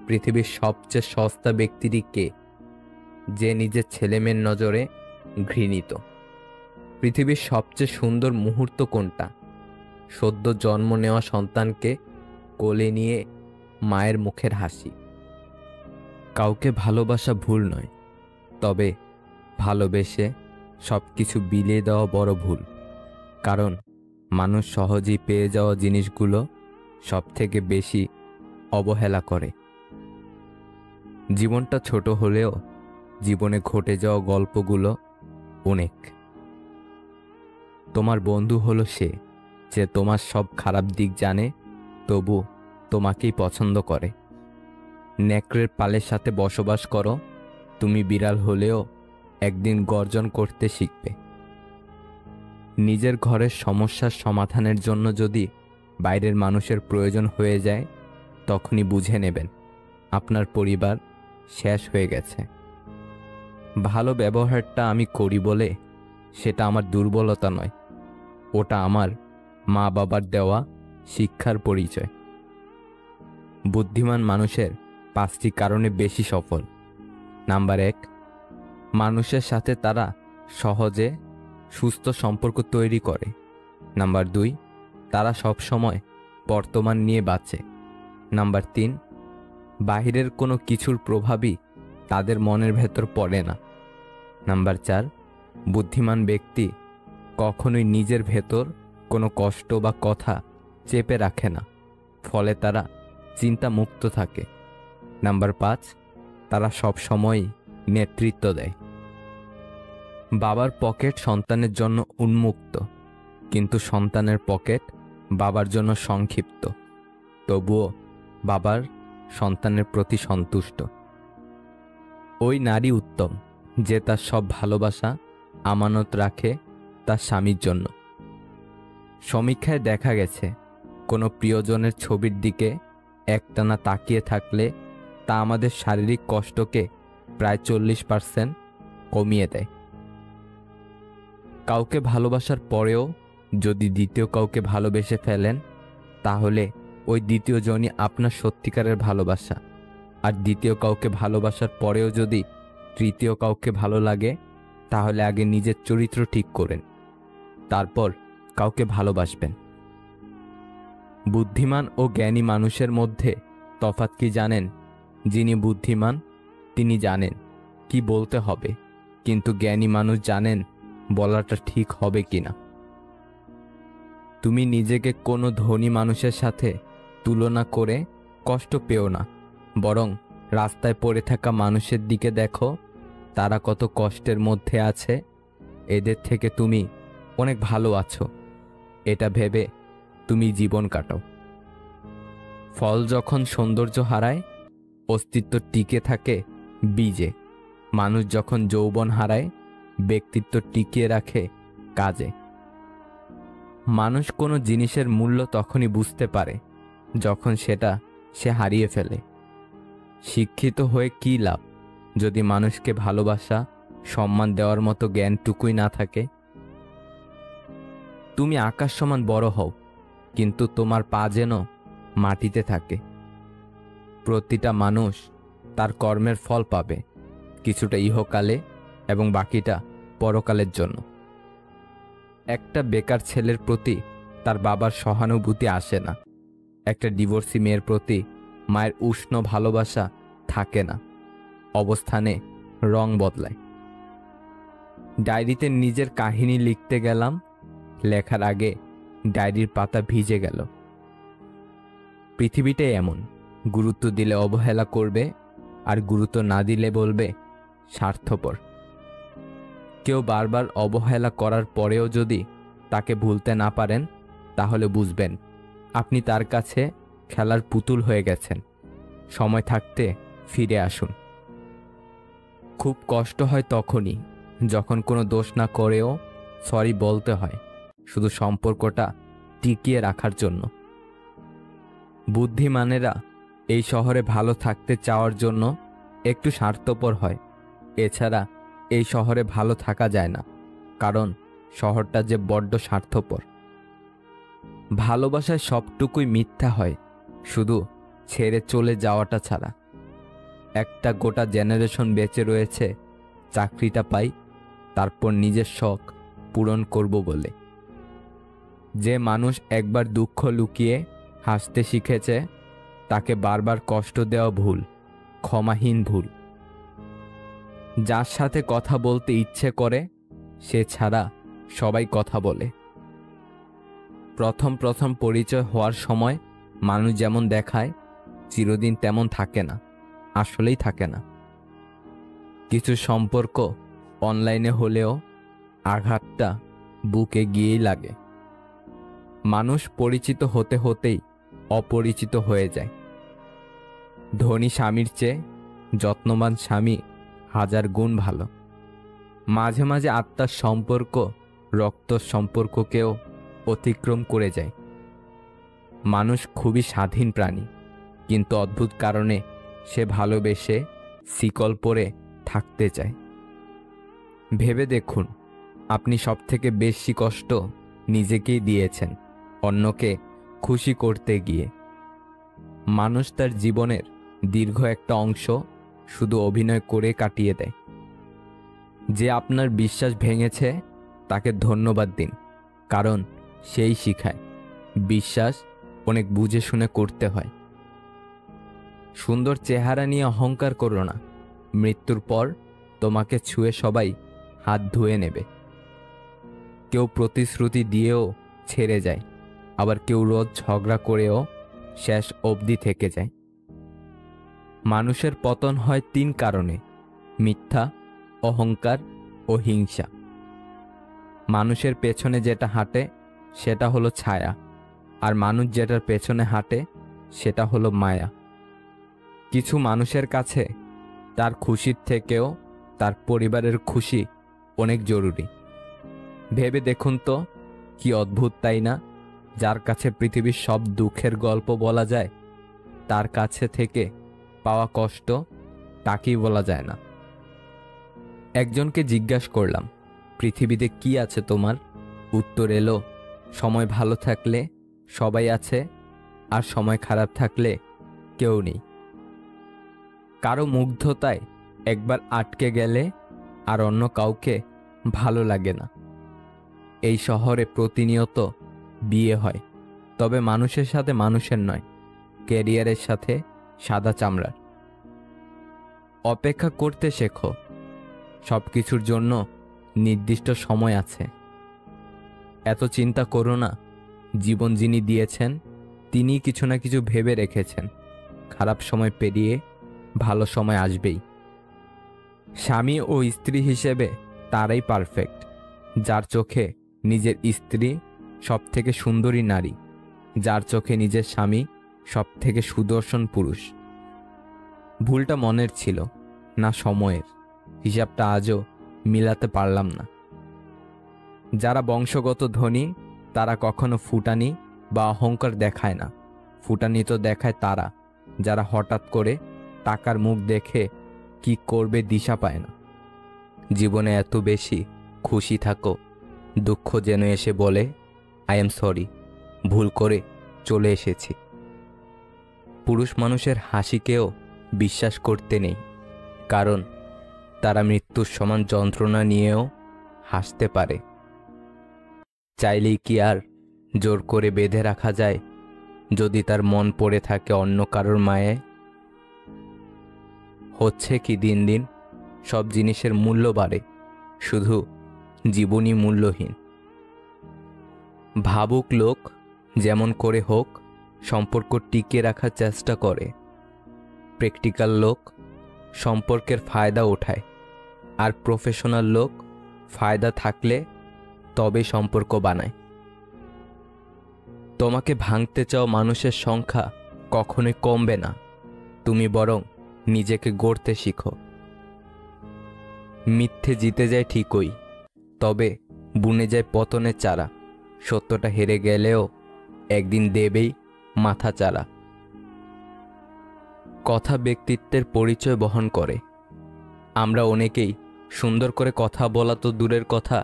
পৃথিবীর সবচেয়ে সস্তা ব্যক্তিটি কে? যে নিজের ছেলেমেয়ের নজরে ঘৃণিত। পৃথিবীর সবচেয়ে সুন্দর মুহূর্ত কোনটা? সদ্য জন্ম নেওয়া সন্তানকে কোলে নিয়ে মায়ের মুখের হাসি। কাউকে ভালোবাসা ভুল নয়, তবে ভালোবেসে সবকিছু বিলিয়ে দেওয়া বড় ভুল। কারণ মানুষ সহজেই পেয়ে যাওয়া জিনিসগুলো সবথেকে বেশি অবহেলা করে। জীবনটা ছোট হলেও জীবনে ঘটে যাওয়া গল্পগুলো অনেক। তোমার বন্ধু হলো সে যে তোমার সব খারাপ দিক জানে, তবু তোমাকেই পছন্দ করে। নেকড়ের পালের সাথে বসবাস করো, তুমি বিড়াল হলেও একদিন গর্জন করতে শিখবে। নিজের ঘরের সমস্যার সমাধানের জন্য যদি বাইরের মানুষের প্রয়োজন হয়ে যায়, তখনই বুঝে নেবেন আপনার পরিবার শেষ হয়ে গেছে। ভালো ব্যবহারটা আমি করি বলে সেটা আমার দুর্বলতা নয়, ওটা আমার মা বাবার দেওয়া শিক্ষার পরিচয়। বুদ্ধিমান মানুষের 5টি কারণে বেশি সফল। নাম্বার 1, মানুষের সাথে তারা সহজে সুস্থ সম্পর্ক তৈরি করে। নাম্বার 2, তারা সবসময় বর্তমান নিয়ে বাঁচে। নাম্বার 3, বাহিরের কোনো কিছুর প্রভাবই তাদের মনের ভেতর পড়ে না। নাম্বার 4, বুদ্ধিমান ব্যক্তি কখনোই নিজের ভেতর কোনো কষ্ট বা কথা চেপে রাখে না, ফলে তারা চিন্তা মুক্ত থাকে। নাম্বার 5, তারা সবসময়ই নেতৃত্ব দেয়। বাবার পকেট সন্তানের জন্য উন্মুক্ত, কিন্তু সন্তানের পকেট বাবার জন্য সংক্ষিপ্ত। তবুও বাবার সন্তানের প্রতি সন্তুষ্ট। ওই নারী উত্তম যে তার সব ভালোবাসা আমানত রাখে তার স্বামীর জন্য। সমীক্ষায় দেখা গেছে, কোনো প্রিয়জনের ছবির দিকে একটানা তাকিয়ে থাকলে তা আমাদের শারীরিক কষ্টকে প্রায় 40% কমিয়ে দেয়। কাউকে ভালোবাসার পরেও যদি দ্বিতীয় কাউকে ভালোবেসে ফেলেন, তাহলে ওই দ্বিতীয় জনই আপনার সত্যিকারের ভালোবাসা। আর দ্বিতীয় কাউকে ভালোবাসার পরেও যদি তৃতীয় কাউকে ভালো লাগে, তাহলে আগে নিজের চরিত্র ঠিক করেন, তারপর কাউকে ভালোবাসবেন। বুদ্ধিমান ও জ্ঞানী মানুষের মধ্যে তফাৎ কি জানেন? যিনি বুদ্ধিমান তিনি জানেন কি বলতে হবে, কিন্তু জ্ঞানী মানুষ জানেন বলাটা ঠিক হবে কিনা। তুমি নিজেকে কোনো ধনী মানুষের সাথে তুলনা করে কষ্ট পেও না, বরং রাস্তায় পড়ে থাকা মানুষের দিকে দেখো, তারা কত কষ্টের মধ্যে আছে। এদের থেকে তুমি অনেক ভালো আছো, এটা ভেবে তুমি জীবন কাটাও। ফল যখন সৌন্দর্য হারায়, অস্তিত্ব টিকে থাকে বীজে। মানুষ যখন যৌবন হারায়, ব্যক্তিত্ব টিকিয়ে রাখে কাজে। মানুষ কোনো জিনিসের মূল্য তখনই বুঝতে পারে যখন সেটা সে হারিয়ে ফেলে। শিক্ষিত হয়ে কী লাভ যদি মানুষকে ভালোবাসা, সম্মান দেওয়ার মতো জ্ঞানটুকুই না থাকে? তুমি আকাশ সমান বড় হও, কিন্তু তোমার পা যেন মাটিতে থাকে। প্রতিটা মানুষ তার কর্মের ফল পাবে, কিছুটা ইহকালে এবং বাকিটা পরকালের জন্য। একটা বেকার ছেলের প্রতি তার বাবার সহানুভূতি আসে না, একটা ডিভোর্সি মেয়ের প্রতি মায়ের উষ্ণ ভালোবাসা থাকে না। অবস্থানে রং বদলায়। ডায়েরিতে নিজের কাহিনী লিখতে গেলাম, লেখার আগে ডায়েরির পাতা ভিজে গেল। পৃথিবীটাই এমন, গুরুত্ব দিলে অবহেলা করবে, আর গুরুত্ব না দিলে বলবে স্বার্থপর। কেউ বারবার অবহেলা করার পরেও যদি তাকে ভুলতে না পারেন, তাহলে বুঝবেন আপনি তার কাছে খেলার পুতুল হয়ে গেছেন। সময় থাকতে ফিরে আসুন। খুব কষ্ট হয় তখনই যখন কোনো দোষ না করেও সরি বলতে হয়, শুধু সম্পর্কটা টিকিয়ে রাখার জন্য। বুদ্ধিমানেরা এই শহরে ভালো থাকতে চাওয়ার জন্য একটু স্বার্থপর হয়। এছাড়া এই শহরে ভালো থাকা যায় না, কারণ শহরটা যে বড্ড স্বার্থপর। ভালোবাসায় সবটুকুই মিথ্যা হয়, শুধু ছেড়ে চলে যাওয়াটা ছাড়া। একটা গোটা জেনারেশন বেঁচে রয়েছে চাকরিটা পাই, তারপর নিজের শখ পূরণ করব বলে। যে মানুষ একবার দুঃখ লুকিয়ে হাসতে শিখেছে, তাকে বারবার কষ্ট দেওয়া ভুল, ক্ষমাহীন ভুল। যার সাথে কথা বলতে ইচ্ছে করে, সে ছাড়া সবাই কথা বলে। প্রথম প্রথম পরিচয় হওয়ার সময় মানুষ যেমন দেখায়, চিরদিন তেমন থাকে না, আসলেই থাকে না। কিছু সম্পর্ক অনলাইনে হলেও আঘাতটা বুকে গিয়েই লাগে। মানুষ পরিচিত হতে হতেই অপরিচিত হয়ে যায়। ধনী স্বামীর চেয়ে যত্নবান স্বামী হাজার গুণ ভালো। মাঝে মাঝে আত্মার সম্পর্ক রক্ত সম্পর্ককেও অতিক্রম করে যায়। মানুষ খুবই স্বাধীন প্রাণী, কিন্তু অদ্ভুত কারণে সে ভালোবেসে শিকল পরে থাকতে চায়। ভেবে দেখুন, আপনি সবথেকে বেশি কষ্ট নিজেকেই দিয়েছেন অন্যকে খুশি করতে গিয়ে। মানুষ তার জীবনের দীর্ঘ একটা অংশ শুধু অভিনয় করে কাটিয়ে দেয়। যে আপনার বিশ্বাস ভেঙেছে তাকে ধন্যবাদ দিন, কারণ সেই শিখায় বিশ্বাস অনেক বুঝে শুনে করতে হয়। সুন্দর চেহারা নিয়ে অহংকার করো না, মৃত্যুর পর তোমাকে ছুঁয়ে সবাই হাত ধুয়ে নেবে। কেউ প্রতিশ্রুতি দিয়েও ছেড়ে যায়, আবার কেউ রোজ ঝগড়া করেও শেষ অবধি থেকে যায়। মানুষের পতন হয় 3 কারণে: মিথ্যা, অহংকার ও হিংসা। মানুষের পেছনে যেটা হাঁটে সেটা হলো ছায়া, আর মানুষ যেটার পেছনে হাঁটে সেটা হলো মায়া। কিছু মানুষের কাছে তার খুশির থেকেও তার পরিবারের খুশি অনেক জরুরি। ভেবে দেখুন তো, কি অদ্ভুত তাই না? যার কাছে পৃথিবীর সব দুঃখের গল্প বলা যায়, তার কাছে থেকে পাওয়া কষ্ট তাকেই বলা যায় না। একজনকে জিজ্ঞাসা করলাম, পৃথিবীতে কি আছে তোমার? উত্তর এলো, সময় ভালো থাকলে সবাই আছে, আর সময় খারাপ থাকলে কেউ নেই। কারো মুগ্ধতায় একবার আটকে গেলে আর অন্য কাউকে ভালো লাগে না। এই শহরে প্রতিনিয়ত বিয়ে হয়, তবে মানুষের সাথে মানুষের নয়, ক্যারিয়ারের সাথে সাদা চামড়ার। অপেক্ষা করতে শেখো, সব কিছুর জন্য নির্দিষ্ট সময় আছে। এত চিন্তা করো না, জীবন যিনি দিয়েছেন তিনিই কিছু না কিছু ভেবে রেখেছেন। খারাপ সময় পেরিয়ে ভালো সময় আসবেই। স্বামী ও স্ত্রী হিসেবে তারাই পারফেক্ট, যার চোখে নিজের স্ত্রী সব থেকে সুন্দরী নারী, যার চোখে নিজের স্বামী সব থেকে সুদর্শন পুরুষ। ভুলটা মনের ছিল না সময়ের, হিসাবটা আজও মিলাতে পারলাম না। যারা বংশগত ধনী তারা কখনো ফুটানি বা অহংকার দেখায় না। ফুটানি তো দেখায় তারা যারা হঠাৎ করে টাকার মুখ দেখে কি করবে দিশা পায় না। জীবনে এত বেশি খুশি থাকো, দুঃখ যেন এসে বলে আই এম সরি, ভুল করে চলে এসেছি। পুরুষ মানুষের হাসিকেও বিশ্বাস করতে নেই, কারণ তারা মৃত্যুর সমান যন্ত্রণা নিয়েও হাসতে পারে। চাইলেই কি আর জোর করে বেঁধে রাখা যায় যদি তার মন পড়ে থাকে অন্য কারোর মায়ায়? হচ্ছে কি দিন দিন সব জিনিসের মূল্য বাড়ে, শুধু জীবনই মূল্যহীন। ভাবুক লোক যেমন করে হোক সম্পর্ক টিকিয়ে রাখার চেষ্টা করে, প্র্যাকটিক্যাল লোক সম্পর্কের ফায়দা ওঠায়, আর প্রফেশনাল লোক ফায়দা থাকলে তবে সম্পর্ক বানায়। তোমাকে ভাঙতে চাও মানুষের সংখ্যা কখনোই কমবে না, তুমি বরং নিজেকে গড়তে শিখো। মিথ্যে জিতে যায় ঠিকই, তবে বুনে যায় পতনের চারা। সত্যটা হেরে গেলেও একদিন দেবেই মাথা চারা। কথা ব্যক্তিত্বের পরিচয় বহন করে। আমরা অনেকেই সুন্দর করে কথা বলা তো দূরের কথা,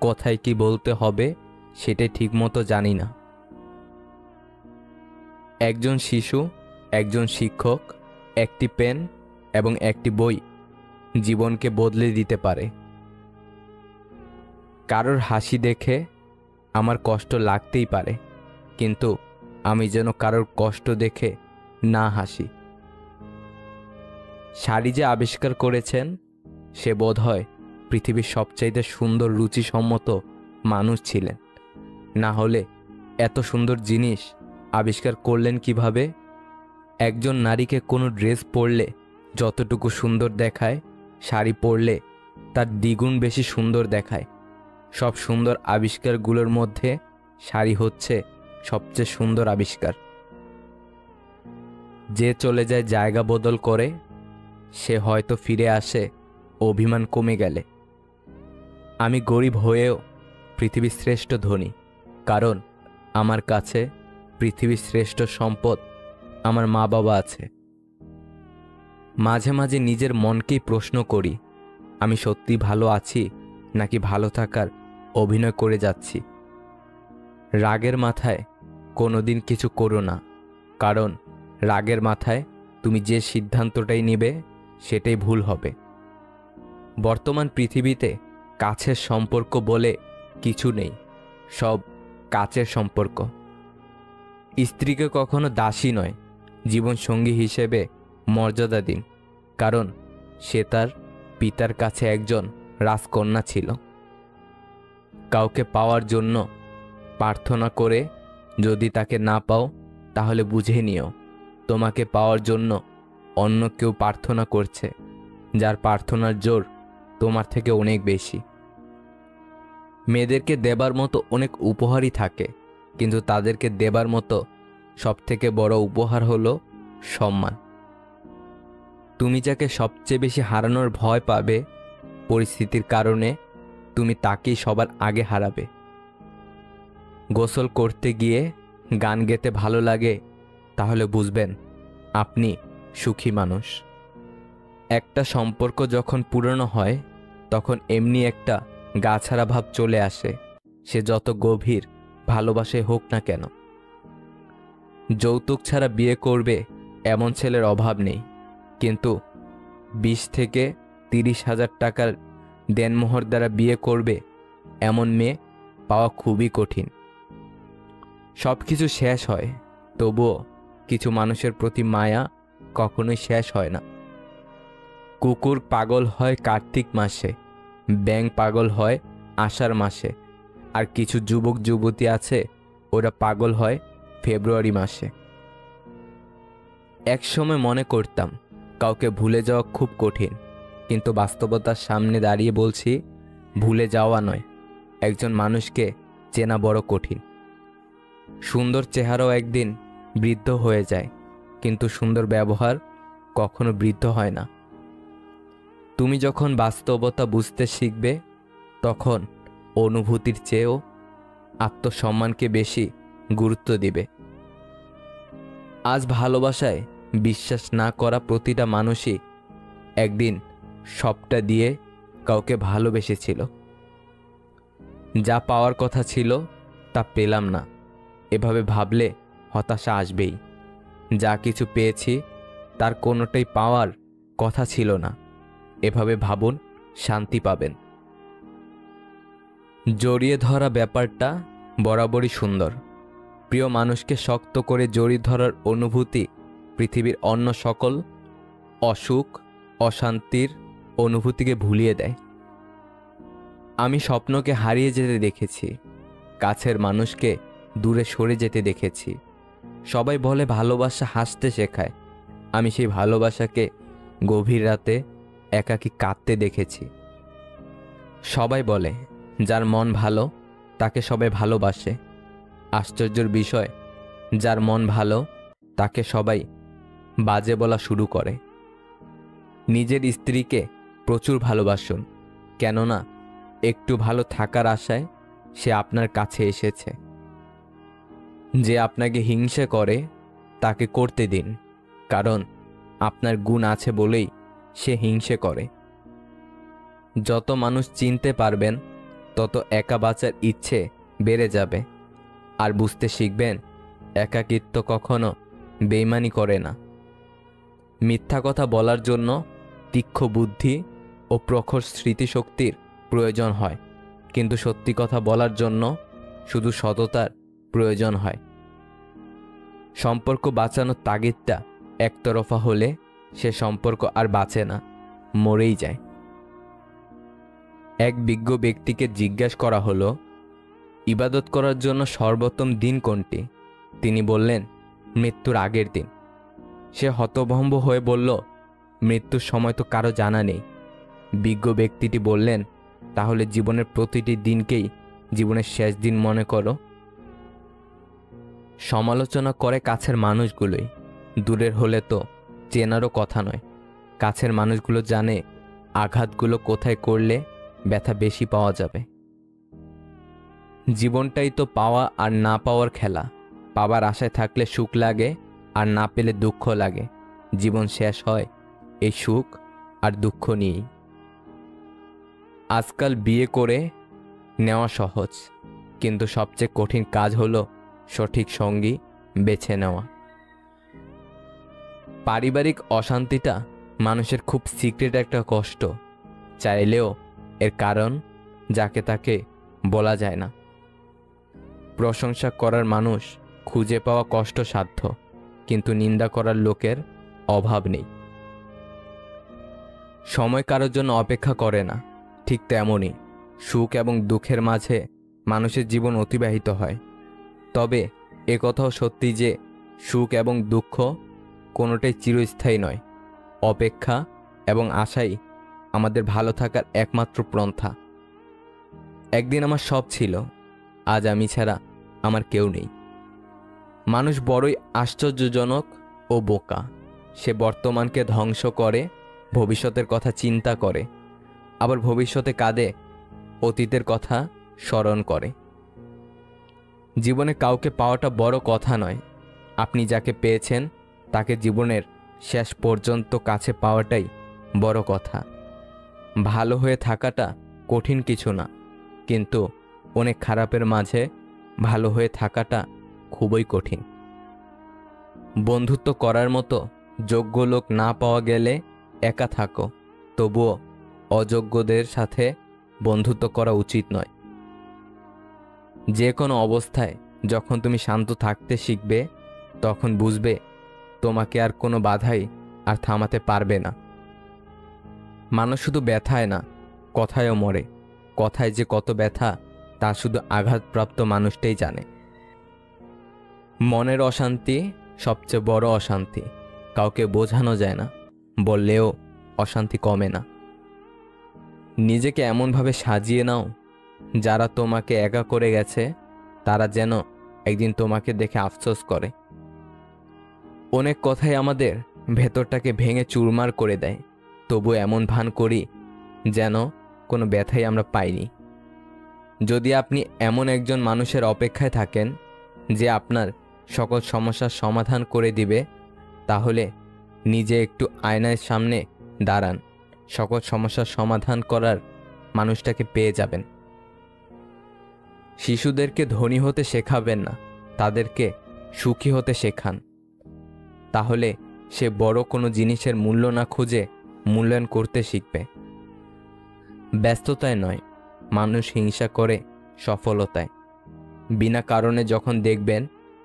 কথায় কি বলতে হবে সেটাই ঠিকমতো জানি না। একজন শিশু, একজন শিক্ষক, একটি পেন এবং একটি বই জীবনকে বদলে দিতে পারে। কারোর হাসি দেখে আমার কষ্ট লাগতেই পারে, কিন্তু আমি যেন কারোর কষ্ট দেখে না হাসি। শাড়ি যে আবিষ্কার করেছেন সে বোধহয় পৃথিবীর সবচাইতে সুন্দর রুচিসম্মত মানুষ ছিলেন, না হলে এত সুন্দর জিনিস আবিষ্কার করলেন কিভাবে? একজন নারীকে কোনো ড্রেস পরলে যতটুকু সুন্দর দেখায়, শাড়ি পরলে তার দ্বিগুণ বেশি সুন্দর দেখায়। সব সুন্দর আবিষ্কারগুলোর মধ্যে শাড়ি হচ্ছে সবচেয়ে সুন্দর আবিষ্কার। যে চলে যায় জায়গা বদল করে, সে হয়তো ফিরে আসে অভিমান কমে গেলে। আমি গরিব হয়েও পৃথিবীর শ্রেষ্ঠ ধনী, কারণ আমার কাছে পৃথিবীর শ্রেষ্ঠ সম্পদ আমার মা বাবা আছে। মাঝে মাঝে নিজের মনকেই প্রশ্ন করি, আমি সত্যি ভালো আছি নাকি ভালো থাকার অভিনয় করে যাচ্ছি? রাগের মাথায় কোনোদিন কিছু করো না, কারণ রাগের মাথায় তুমি যে সিদ্ধান্তটাই নেবে সেটাই ভুল হবে। বর্তমান পৃথিবীতে কাছের সম্পর্ক বলে কিছু নেই, সব কাছের সম্পর্ক। স্ত্রীকে কখনো দাসী নয়, জীবনসঙ্গী হিসেবে মর্যাদা দিন, কারণ সে তার পিতার কাছে একজন রাজকন্যা ছিল। কাউকে পাওয়ার জন্য প্রার্থনা করে যদি তাকে না পাও, তাহলে বুঝে নিও তোমাকে পাওয়ার জন্য অন্য কেউ প্রার্থনা করছে, যার প্রার্থনার জোর তোমার থেকে অনেক বেশি। মেয়েদেরকে দেবার মতো অনেক উপহারই থাকে, কিন্তু তাদেরকে দেবার মতো সবথেকে বড় উপহার হলো সম্মান। তুমি যাকে সবচেয়ে বেশি হারানোর ভয় পাবে, পরিস্থিতির কারণে তুমি তাকেই সবার আগে হারাবে। গোসল করতে গিয়ে গান গেতে ভালো লাগে, তাহলে বুঝবেন আপনি সুখী মানুষ। একটা সম্পর্ক যখন পুরনো হয় তখন এমনি একটা গা ছাড়া ভাব চলে আসে, সে যত গভীর ভালোবাসায় হোক না কেন। যৌতুক ছাড়া বিয়ে করবে এমন ছেলের অভাব নেই, কিন্তু 20 থেকে 30,000 টাকার দেনমোহর দ্বারা বিয়ে করবে এমন মেয়ে পাওয়া খুবই কঠিন। সব কিছু শেষ হয়, তবুও কিছু মানুষের প্রতি মায়া কখনোই শেষ হয় না। কুকুর পাগল হয় কার্তিক মাসে, ব্যাঙ পাগল হয় আষাঢ় মাসে, আর কিছু যুবক যুবতী আছে ওরা পাগল হয় ফেব্রুয়ারি মাসে। একসময় মনে করতাম কাউকে ভুলে যাওয়া খুব কঠিন, কিন্তু বাস্তবতার সামনে দাঁড়িয়ে বলছি ভুলে যাওয়া নয়, একজন মানুষকে চেনা বড় কঠিন। সুন্দর চেহারাও একদিন বৃদ্ধ হয়ে যায়, কিন্তু সুন্দর ব্যবহার কখনো বৃদ্ধ হয় না। তুমি যখন বাস্তবতা বুঝতে শিখবে, তখন অনুভূতির চেয়েও আত্মসম্মানকে বেশি গুরুত্ব দিবে। আজ ভালোবাসায় বিশ্বাস না করা প্রতিটা মানুষই একদিন সবটা দিয়ে কাউকে ভালোবেসেছিল। যা পাওয়ার কথা ছিল তা পেলাম না, এভাবে ভাবলে হতাশা আসবেই। যা কিছু পেয়েছি তার কোনোটাই পাওয়ার কথা ছিল না, এভাবে ভাবুন, শান্তি পাবেন। জড়িয়ে ধরা ব্যাপারটা বরাবরই সুন্দর। প্রিয় মানুষকে শক্ত করে জড়িয়ে ধরার অনুভূতি পৃথিবীর অন্য সকল অসুখ অশান্তির অনুভূতিকে ভুলিয়ে দেয়। আমি স্বপ্নকে হারিয়ে যেতে দেখেছি, কাছের মানুষকে দূরে সরে যেতে দেখেছি। সবাই বলে ভালোবাসা হাসতে শেখায়, আমি সেই ভালোবাসাকে গভীর রাতে একাকী কাঁদতে দেখেছি। সবাই বলে যার মন ভালো তাকে সবাই ভালোবাসে। আশ্চর্যের বিষয়, যার মন ভালো তাকে সবাই বাজে বলা শুরু করে। নিজের স্ত্রীকে প্রচুর ভালোবাসুন, কেননা একটু ভালো থাকার আশায় সে আপনার কাছে এসেছে। যে আপনাকে হিংসে করে তাকে করতে দিন, কারণ আপনার গুণ আছে বলেই সে হিংসে করে। যত মানুষ চিনতে পারবেন, তত একা বাঁচার ইচ্ছে বেড়ে যাবে। আর বুঝতে শিখবেন, একাকিত্ব কখনো বেইমানি করে না। মিথ্যা কথা বলার জন্য তীক্ষ্ণ বুদ্ধি ও প্রখর স্মৃতিশক্তির প্রয়োজন হয়, কিন্তু সত্যি কথা বলার জন্য শুধু সততার প্রয়োজন হয়। সম্পর্ক বাঁচানোর তাগিদটা একতরফা হলে সে সম্পর্ক আর বাঁচে না, মরেই যায়। এক বিজ্ঞ ব্যক্তিকে জিজ্ঞাসা করা হলো, ইবাদত করার জন্য সর্বোত্তম দিন কোনটি? তিনি বললেন, মৃত্যুর আগের দিন। সে হতভম্ব হয়ে বলল, মৃত্যুর সময় তো কারো জানা নেই। বিজ্ঞ ব্যক্তিটি বললেন, তাহলে জীবনের প্রতিটি দিনকেই জীবনের শেষ দিন মনে করো। সমালোচনা করে কাছের মানুষগুলোই, দূরের হলে তো চেনারও কথা নয়। কাছের মানুষগুলো জানে আঘাতগুলো কোথায় করলে ব্যথা বেশি পাওয়া যাবে। জীবনটাই তো পাওয়া আর না পাওয়ার খেলা। পাবার আশায় থাকলে সুখ লাগে, আর না পেলে দুঃখ লাগে। জীবন শেষ হয় এই সুখ আর দুঃখ নিয়েই। আজকাল বিয়ে করে নেওয়া সহজ, কিন্তু সবচেয়ে কঠিন কাজ হলো সঠিক সঙ্গী বেছে নেওয়া। পারিবারিক অশান্তিটা মানুষের খুব সিক্রেট একটা কষ্ট, চাইলেও এর কারণ যাকে তাকে বলা যায় না। প্রশংসা করার মানুষ খুঁজে পাওয়া কষ্টসাধ্য, কিন্তু নিন্দা করার লোকের অভাব নেই। সময় কারোর জন্য অপেক্ষা করে না, ঠিক তেমনই সুখ এবং দুঃখের মাঝে মানুষের জীবন অতিবাহিত হয়। তবে একথাও সত্যি যে সুখ এবং দুঃখ কোনোটাই চিরস্থায়ী নয়। অপেক্ষা এবং আশাই আমাদের ভালো থাকার একমাত্র পন্থা। একদিন আমার সব ছিল, আজ আমি ছাড়া আমার কেউ নেই। মানুষ বড়ই আশ্চর্যজনক ও বোকা। সে বর্তমানকে ধ্বংস করে, ভবিষ্যতের কথা চিন্তা করে, আবার ভবিষ্যতে কাঁদে, অতীতের কথা স্মরণ করে। জীবনে কাউকে পাওয়াটা বড় কথা নয়, আপনি যাকে পেয়েছেন তাকে জীবনের শেষ পর্যন্ত কাছে পাওয়াটাই বড় কথা। ভালো হয়ে থাকাটা কঠিন কিছু না, কিন্তু অনেক খারাপের মাঝে ভালো হয়ে থাকাটা খুবই কঠিন। বন্ধুত্ব করার মতো যোগ্য লোক না পাওয়া গেলে একা থাকো, তবুও অযোগ্যদের সাথে বন্ধুত্ব করা উচিত নয়। যে কোনো অবস্থায় যখন তুমি শান্ত থাকতে শিখবে, তখন বুঝবে তোমাকে আর কোনো বাধাই আর থামাতে পারবে না। মানুষ শুধু ব্যথায় না, কথায়ও মরে। কথায় যে কত ব্যথা তা শুধু আঘাতপ্রাপ্ত মানুষটাই জানে। মনের অশান্তি সবচেয়ে বড় অশান্তি, কাউকে বোঝানো যায় না, বললেও অশান্তি কমে না। নিজেকে এমনভাবে সাজিয়ে নাও যারা তোমাকে একা করে গেছে তারা যেন একদিন তোমাকে দেখে আফসোস করে। অনেক কথাই আমাদের ভেতরটাকে ভেঙে চুরমার করে দেয়, তবু এমন ভান করি যেন কোনো ব্যথাই আমরা পাইনি। যদি আপনি এমন একজন মানুষের অপেক্ষায় থাকেন যে আপনার সকল সমস্যার সমাধান করে দিবে, তাহলে নিজে একটু আয়নার সামনে দাঁড়ান, সকল সমস্যার সমাধান করার মানুষটাকে পেয়ে যাবেন। শিশুদেরকে ধনী হতে শেখাবেন না, তাদেরকে সুখী হতে শেখান। তাহলে সে বড় কোনো জিনিসের মূল্য না খুঁজে মূল্যায়ন করতে শিখবে। ব্যস্ততায় নয়, মানুষ হিংসা করে সফলতায়। বিনা কারণে যখন দেখবেন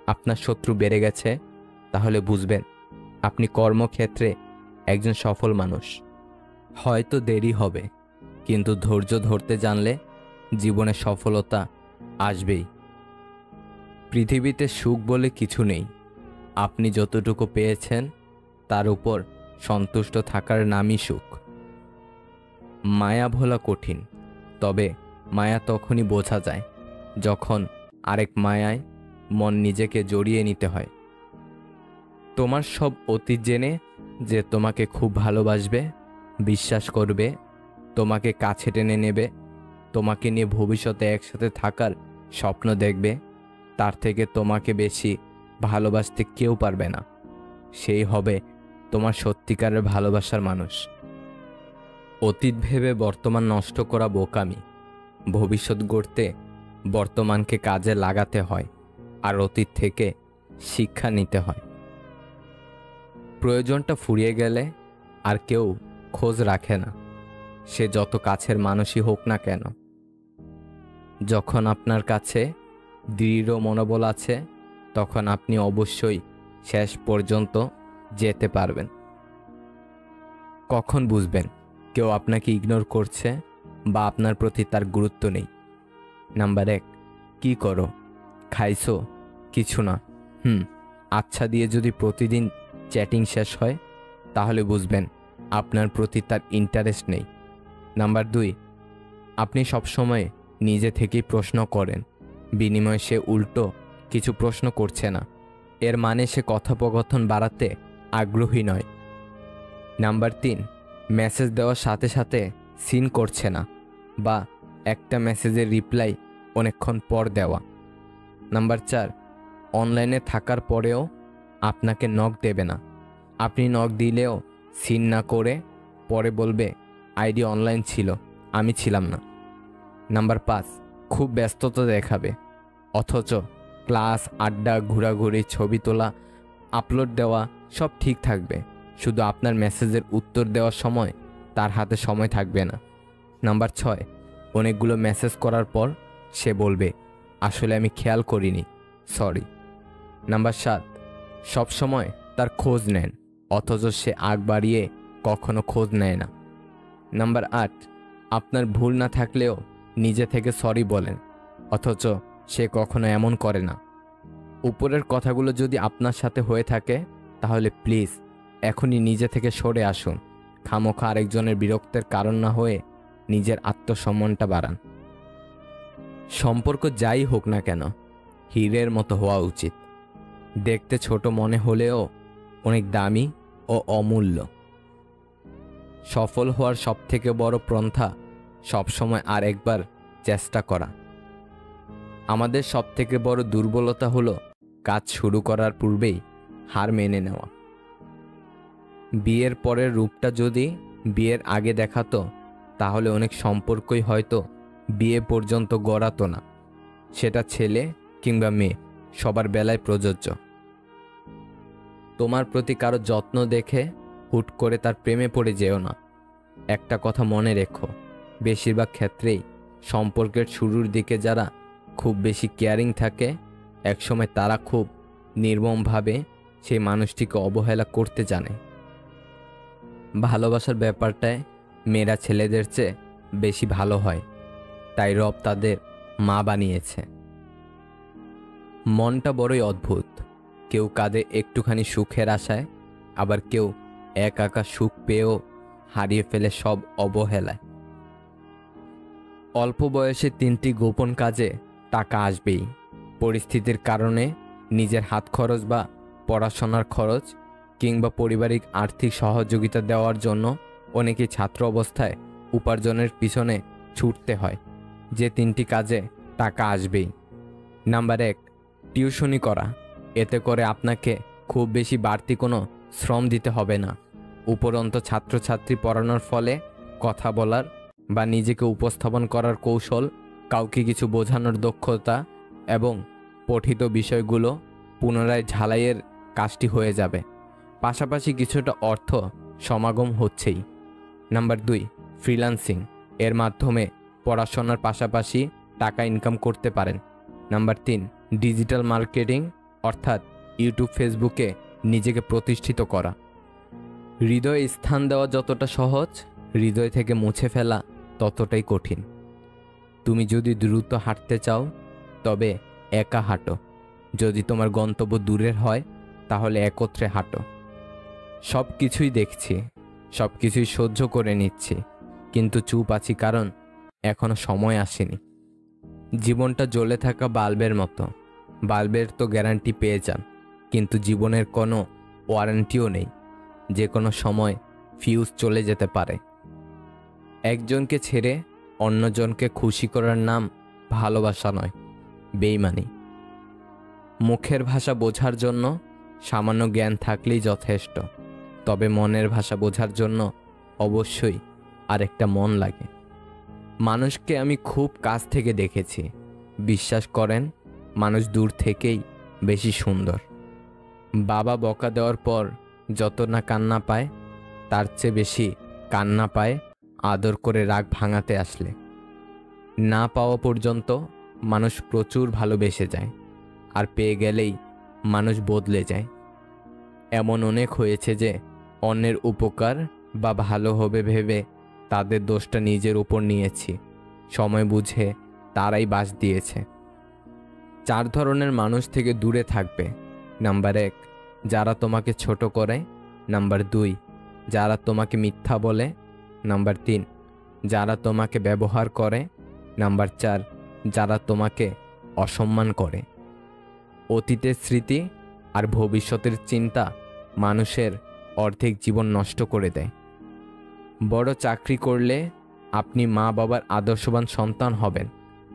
আপনার শত্রু বেড়ে গেছে, তাহলে বুঝবেন আপনি কর্মক্ষেত্রে একজন সফল মানুষ। হয়তো দেরি হবে, কিন্তু ধৈর্য ধরতে জানলে জীবনে সফলতা আসবেই। পৃথিবীতে সুখ বলে কিছু নেই। আপনি যতটুকু পেয়েছেন তার উপর সন্তুষ্ট থাকার নামই সুখ। মায়া ভোলা কঠিন, তবে মায়া তখনই বোঝা যায় যখন আরেক মায়ায় মন নিজেকে জড়িয়ে নিতে হয়। তোমার সব অতীত জেনে যে তোমাকে খুব ভালোবাসবে, বিশ্বাস করবে, তোমাকে কাছে টেনে নেবে, তোমাকে নিয়ে ভবিষ্যতে একসাথে থাকার স্বপ্ন দেখবে, তার থেকে তোমাকে বেশি ভালোবাসতে কেউ পারবে না। সেই হবে তোমার সত্যিকারের ভালোবাসার মানুষ। অতীত ভেবে বর্তমান নষ্ট করা বোকামি। ভবিষ্যৎ গড়তে বর্তমানকে কাজে লাগাতে হয়, আর অতীত থেকে শিক্ষা নিতে হয়। প্রয়োজনটা ফুরিয়ে গেলে আর কেউ খোঁজ রাখে না, সে যত কাছের মানুষই হোক না কেন। যখন আপনার কাছে দৃঢ় মনোবল আছে, তখন আপনি অবশ্যই শেষ পর্যন্ত যেতে পারবেন। কখন বুঝবেন কেউ আপনাকে ইগনোর করছে বা আপনার প্রতি তার গুরুত্ব নেই? নাম্বার 1, কি করো? খাইছো? কিছু না। আচ্ছা দিয়ে যদি প্রতিদিন চ্যাটিং শেষ হয়, তাহলে বুঝবেন আপনার প্রতি তার ইন্টারেস্ট নেই। নাম্বার 2, আপনি সবসময় নিজে থেকেই প্রশ্ন করেন, বিনিময়ে সে উল্টো কিছু প্রশ্ন করছে না, এর মানে সে কথোপকথন বাড়াতে আগ্রহী নয়। নাম্বার 3, মেসেজ দেওয়ার সাথে সাথে সিন করছে না, বা একটা মেসেজের রিপ্লাই অনেকক্ষণ পর দেওয়া। নাম্বার 4, অনলাইনে থাকার পরেও আপনাকে নক দেবে না, আপনি নক দিলেও সিন না করে পরে বলবে আইডি অনলাইন ছিল, আমি ছিলাম না। নাম্বার 5, খুব ব্যস্ততা দেখাবে, অথচ ক্লাস, আড্ডা, ঘোরাঘুরি, ছবি তোলা, আপলোড দেওয়া সব ঠিক থাকবে, শুধু আপনার মেসেজের উত্তর দেওয়ার সময় তার হাতে সময় থাকবে না। নাম্বার 6, অনেকগুলো মেসেজ করার পর সে বলবে আসলে আমি খেয়াল করিনি, সরি। নাম্বার 7, সব সময় তার খোঁজ নেন, অথচ সে আগ বাড়িয়ে কখনো খোঁজ নেয় না। নাম্বার 8, আপনার ভুল না থাকলেও নিজে থেকে সরি বলেন, অথচ সে কখনো এমন করে না। উপরের কথাগুলো যদি আপনার সাথে হয়ে থাকে, তাহলে প্লিজ এখনই নিজে থেকে সরে আসুন। খামোখা আরেকজনের বিরক্তের কারণ না হয়ে নিজের আত্মসম্মানটা বাড়ান। সম্পর্ক যাই হোক না কেন, হীরের মতো হওয়া উচিত। দেখতে ছোট মনে হলেও অনেক দামি ও অমূল্য। সফল হওয়ার সবথেকে বড় পন্থা সবসময় আর একবার চেষ্টা করা। আমাদের সবথেকে বড় দুর্বলতা হলো কাজ শুরু করার পূর্বেই হার মেনে নেওয়া। বিয়ের পরের রূপটা যদি বিয়ের আগে দেখাতো, তাহলে অনেক সম্পর্কই হয়তো বিয়ে পর্যন্ত গড়াতো না। সেটা ছেলে কিংবা মেয়ে, সবার বেলায় প্রযোজ্য। তোমার প্রতি কারো যত্ন দেখে হুট করে তার প্রেমে পড়ে যেও না। একটা কথা মনে রেখো, বেশিরভাগ ক্ষেত্রেই সম্পর্কের শুরুর দিকে যারা খুব বেশি কেয়ারিং থাকে, একসময় তারা খুব নির্মমভাবে সেই মানুষটিকে অবহেলা করতে জানে। ভালোবাসার ব্যাপারটায় মেয়েরা ছেলেদের চেয়ে বেশি ভালো হয়, তাই রব তাদের মা বানিয়েছে। মনটা বড়ই অদ্ভুত, কেউ কাঁদে একটুখানি সুখের আশায়, আবার কেউ একা সুখ পেয়েও হারিয়ে ফেলে সব অবহেলায়। অল্প বয়সে 3টি গোপন কাজে টাকা আসবেই। পরিস্থিতির কারণে নিজের হাত খরচ বা পড়াশোনার খরচ কিংবা পারিবারিক আর্থিক সহযোগিতা দেওয়ার জন্য অনেকেই ছাত্র অবস্থায় উপার্জনের পিছনে ছুটতে হয়। যে 3টি কাজে টাকা আসবেই। নাম্বার 1, টিউশনি করা। এতে করে আপনাকে খুব বেশি বাড়তি কোনো শ্রম দিতে হবে না। উপরন্তু ছাত্রছাত্রী পড়ানোর ফলে কথা বলার বা নিজেকে উপস্থাপন করার কৌশল, কাউকে কিছু বোঝানোর দক্ষতা এবং পঠিত বিষয়গুলো পুনরায় ঝালাইয়ের কাজটি হয়ে যাবে। পাশাপাশি কিছুটা অর্থ সমাগম হচ্ছেই। Number 2, freelancing. এর মাধ্যমে পড়াশোনার পাশাপাশি টাকা ইনকাম করতে পারেন। নাম্বার 3, ডিজিটাল মার্কেটিং, অর্থাৎ ইউটিউব ফেসবুকে নিজেকে প্রতিষ্ঠিত করা। হৃদয়ে স্থান দেওয়া যতটা সহজ, হৃদয় থেকে মুছে ফেলা ততটাই কঠিন। তুমি যদি দ্রুত হাঁটতে চাও তবে একা হাঁটো। যদি তোমার গন্তব্য দূরের হয় তাহলে একত্রে হাঁটো। সব কিছুই দেখছি, সব কিছুই সহ্য করে নিচ্ছি, কিন্তু চুপ আছি কারণ এখনো সময় আসেনি। জীবনটা জ্বলে থাকা বাল্বের মতো। বাল্বের তো গ্যারান্টি পেয়ে যান, কিন্তু জীবনের কোনো ওয়ারেন্টিও নেই। যে কোনো সময় ফিউজ চলে যেতে পারে। একজনকে ছেড়ে অন্যজনকে খুশি করার নাম ভালোবাসা নয়, বেইমানি। মুখের ভাষা বোঝার জন্য সামান্য জ্ঞান থাকলেই যথেষ্ট, তবে মনের ভাষা বোঝার জন্য অবশ্যই আরেকটা মন লাগে। মানুষকে আমি খুব কাছ থেকে দেখেছি। বিশ্বাস করেন, মানুষ দূর থেকেই বেশি সুন্দর। বাবা বকা দেওয়ার পর যত না কান্না পায়, তার চেয়ে বেশি কান্না পায় আদর করে রাগ ভাঙাতে আসলে। না পাওয়া পর্যন্ত মানুষ প্রচুর ভালোবেসে যায়, আর পেয়ে গেলেই মানুষ বদলে যায়। এমন অনেক হয়েছে যে অন্যের উপকার বা ভালো হবে ভেবে তাদের দোষটা নিজের উপর নিয়েছি। সময় বুঝে তারাই বাস দিয়েছে। 4 ধরনের মানুষ থেকে দূরে থাকবে। নাম্বার 1, যারা তোমাকে ছোট করে। নাম্বার 2, যারা তোমাকে মিথ্যা বলে। নাম্বার 3, যারা তোমাকে ব্যবহার করে। নাম্বার 4, যারা তোমাকে অসম্মান করে। অতীতের স্মৃতি আর ভবিষ্যতের চিন্তা মানুষের অর্ধেক জীবন নষ্ট করে দেয়। বড় চাকরি করলে আপনি মা বাবার আদর্শবান সন্তান হবেন,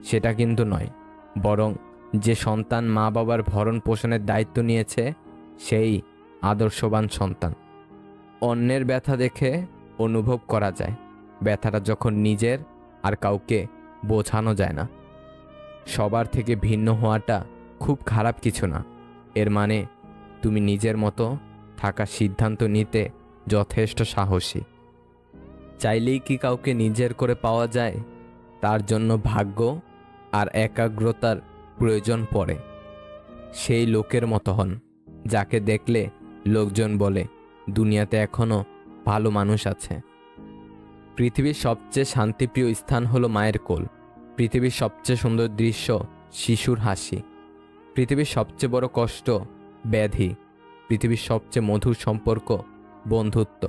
সেটা কিন্তু নয়। বরং যে সন্তান মা বাবার ভরণ পোষণের দায়িত্ব নিয়েছে সেই আদর্শবান সন্তান। অন্যের ব্যথা দেখে অনুভব করা যায়, ব্যথাটা যখন নিজের আর কাউকে বোঝানো যায় না। সবার থেকে ভিন্ন হওয়াটা খুব খারাপ কিছু না। এর মানে তুমি নিজের মতো থাকার সিদ্ধান্ত নিতে যথেষ্ট সাহসী। চাইলেই কি কাউকে নিজের করে পাওয়া যায়? তার জন্য ভাগ্য আর একাগ্রতার প্রয়োজন পড়ে। সেই লোকের মতো হন যাকে দেখলে লোকজন বলে দুনিয়াতে এখনো ভালো মানুষ আছে। পৃথিবীর সবচেয়ে শান্তিপ্রিয় স্থান হলো মায়ের কোল। পৃথিবীর সবচেয়ে সুন্দর দৃশ্য শিশুর হাসি। পৃথিবীর সবচেয়ে বড় কষ্ট ব্যাধি। পৃথিবীর সবচেয়ে মধুর সম্পর্ক বন্ধুত্ব।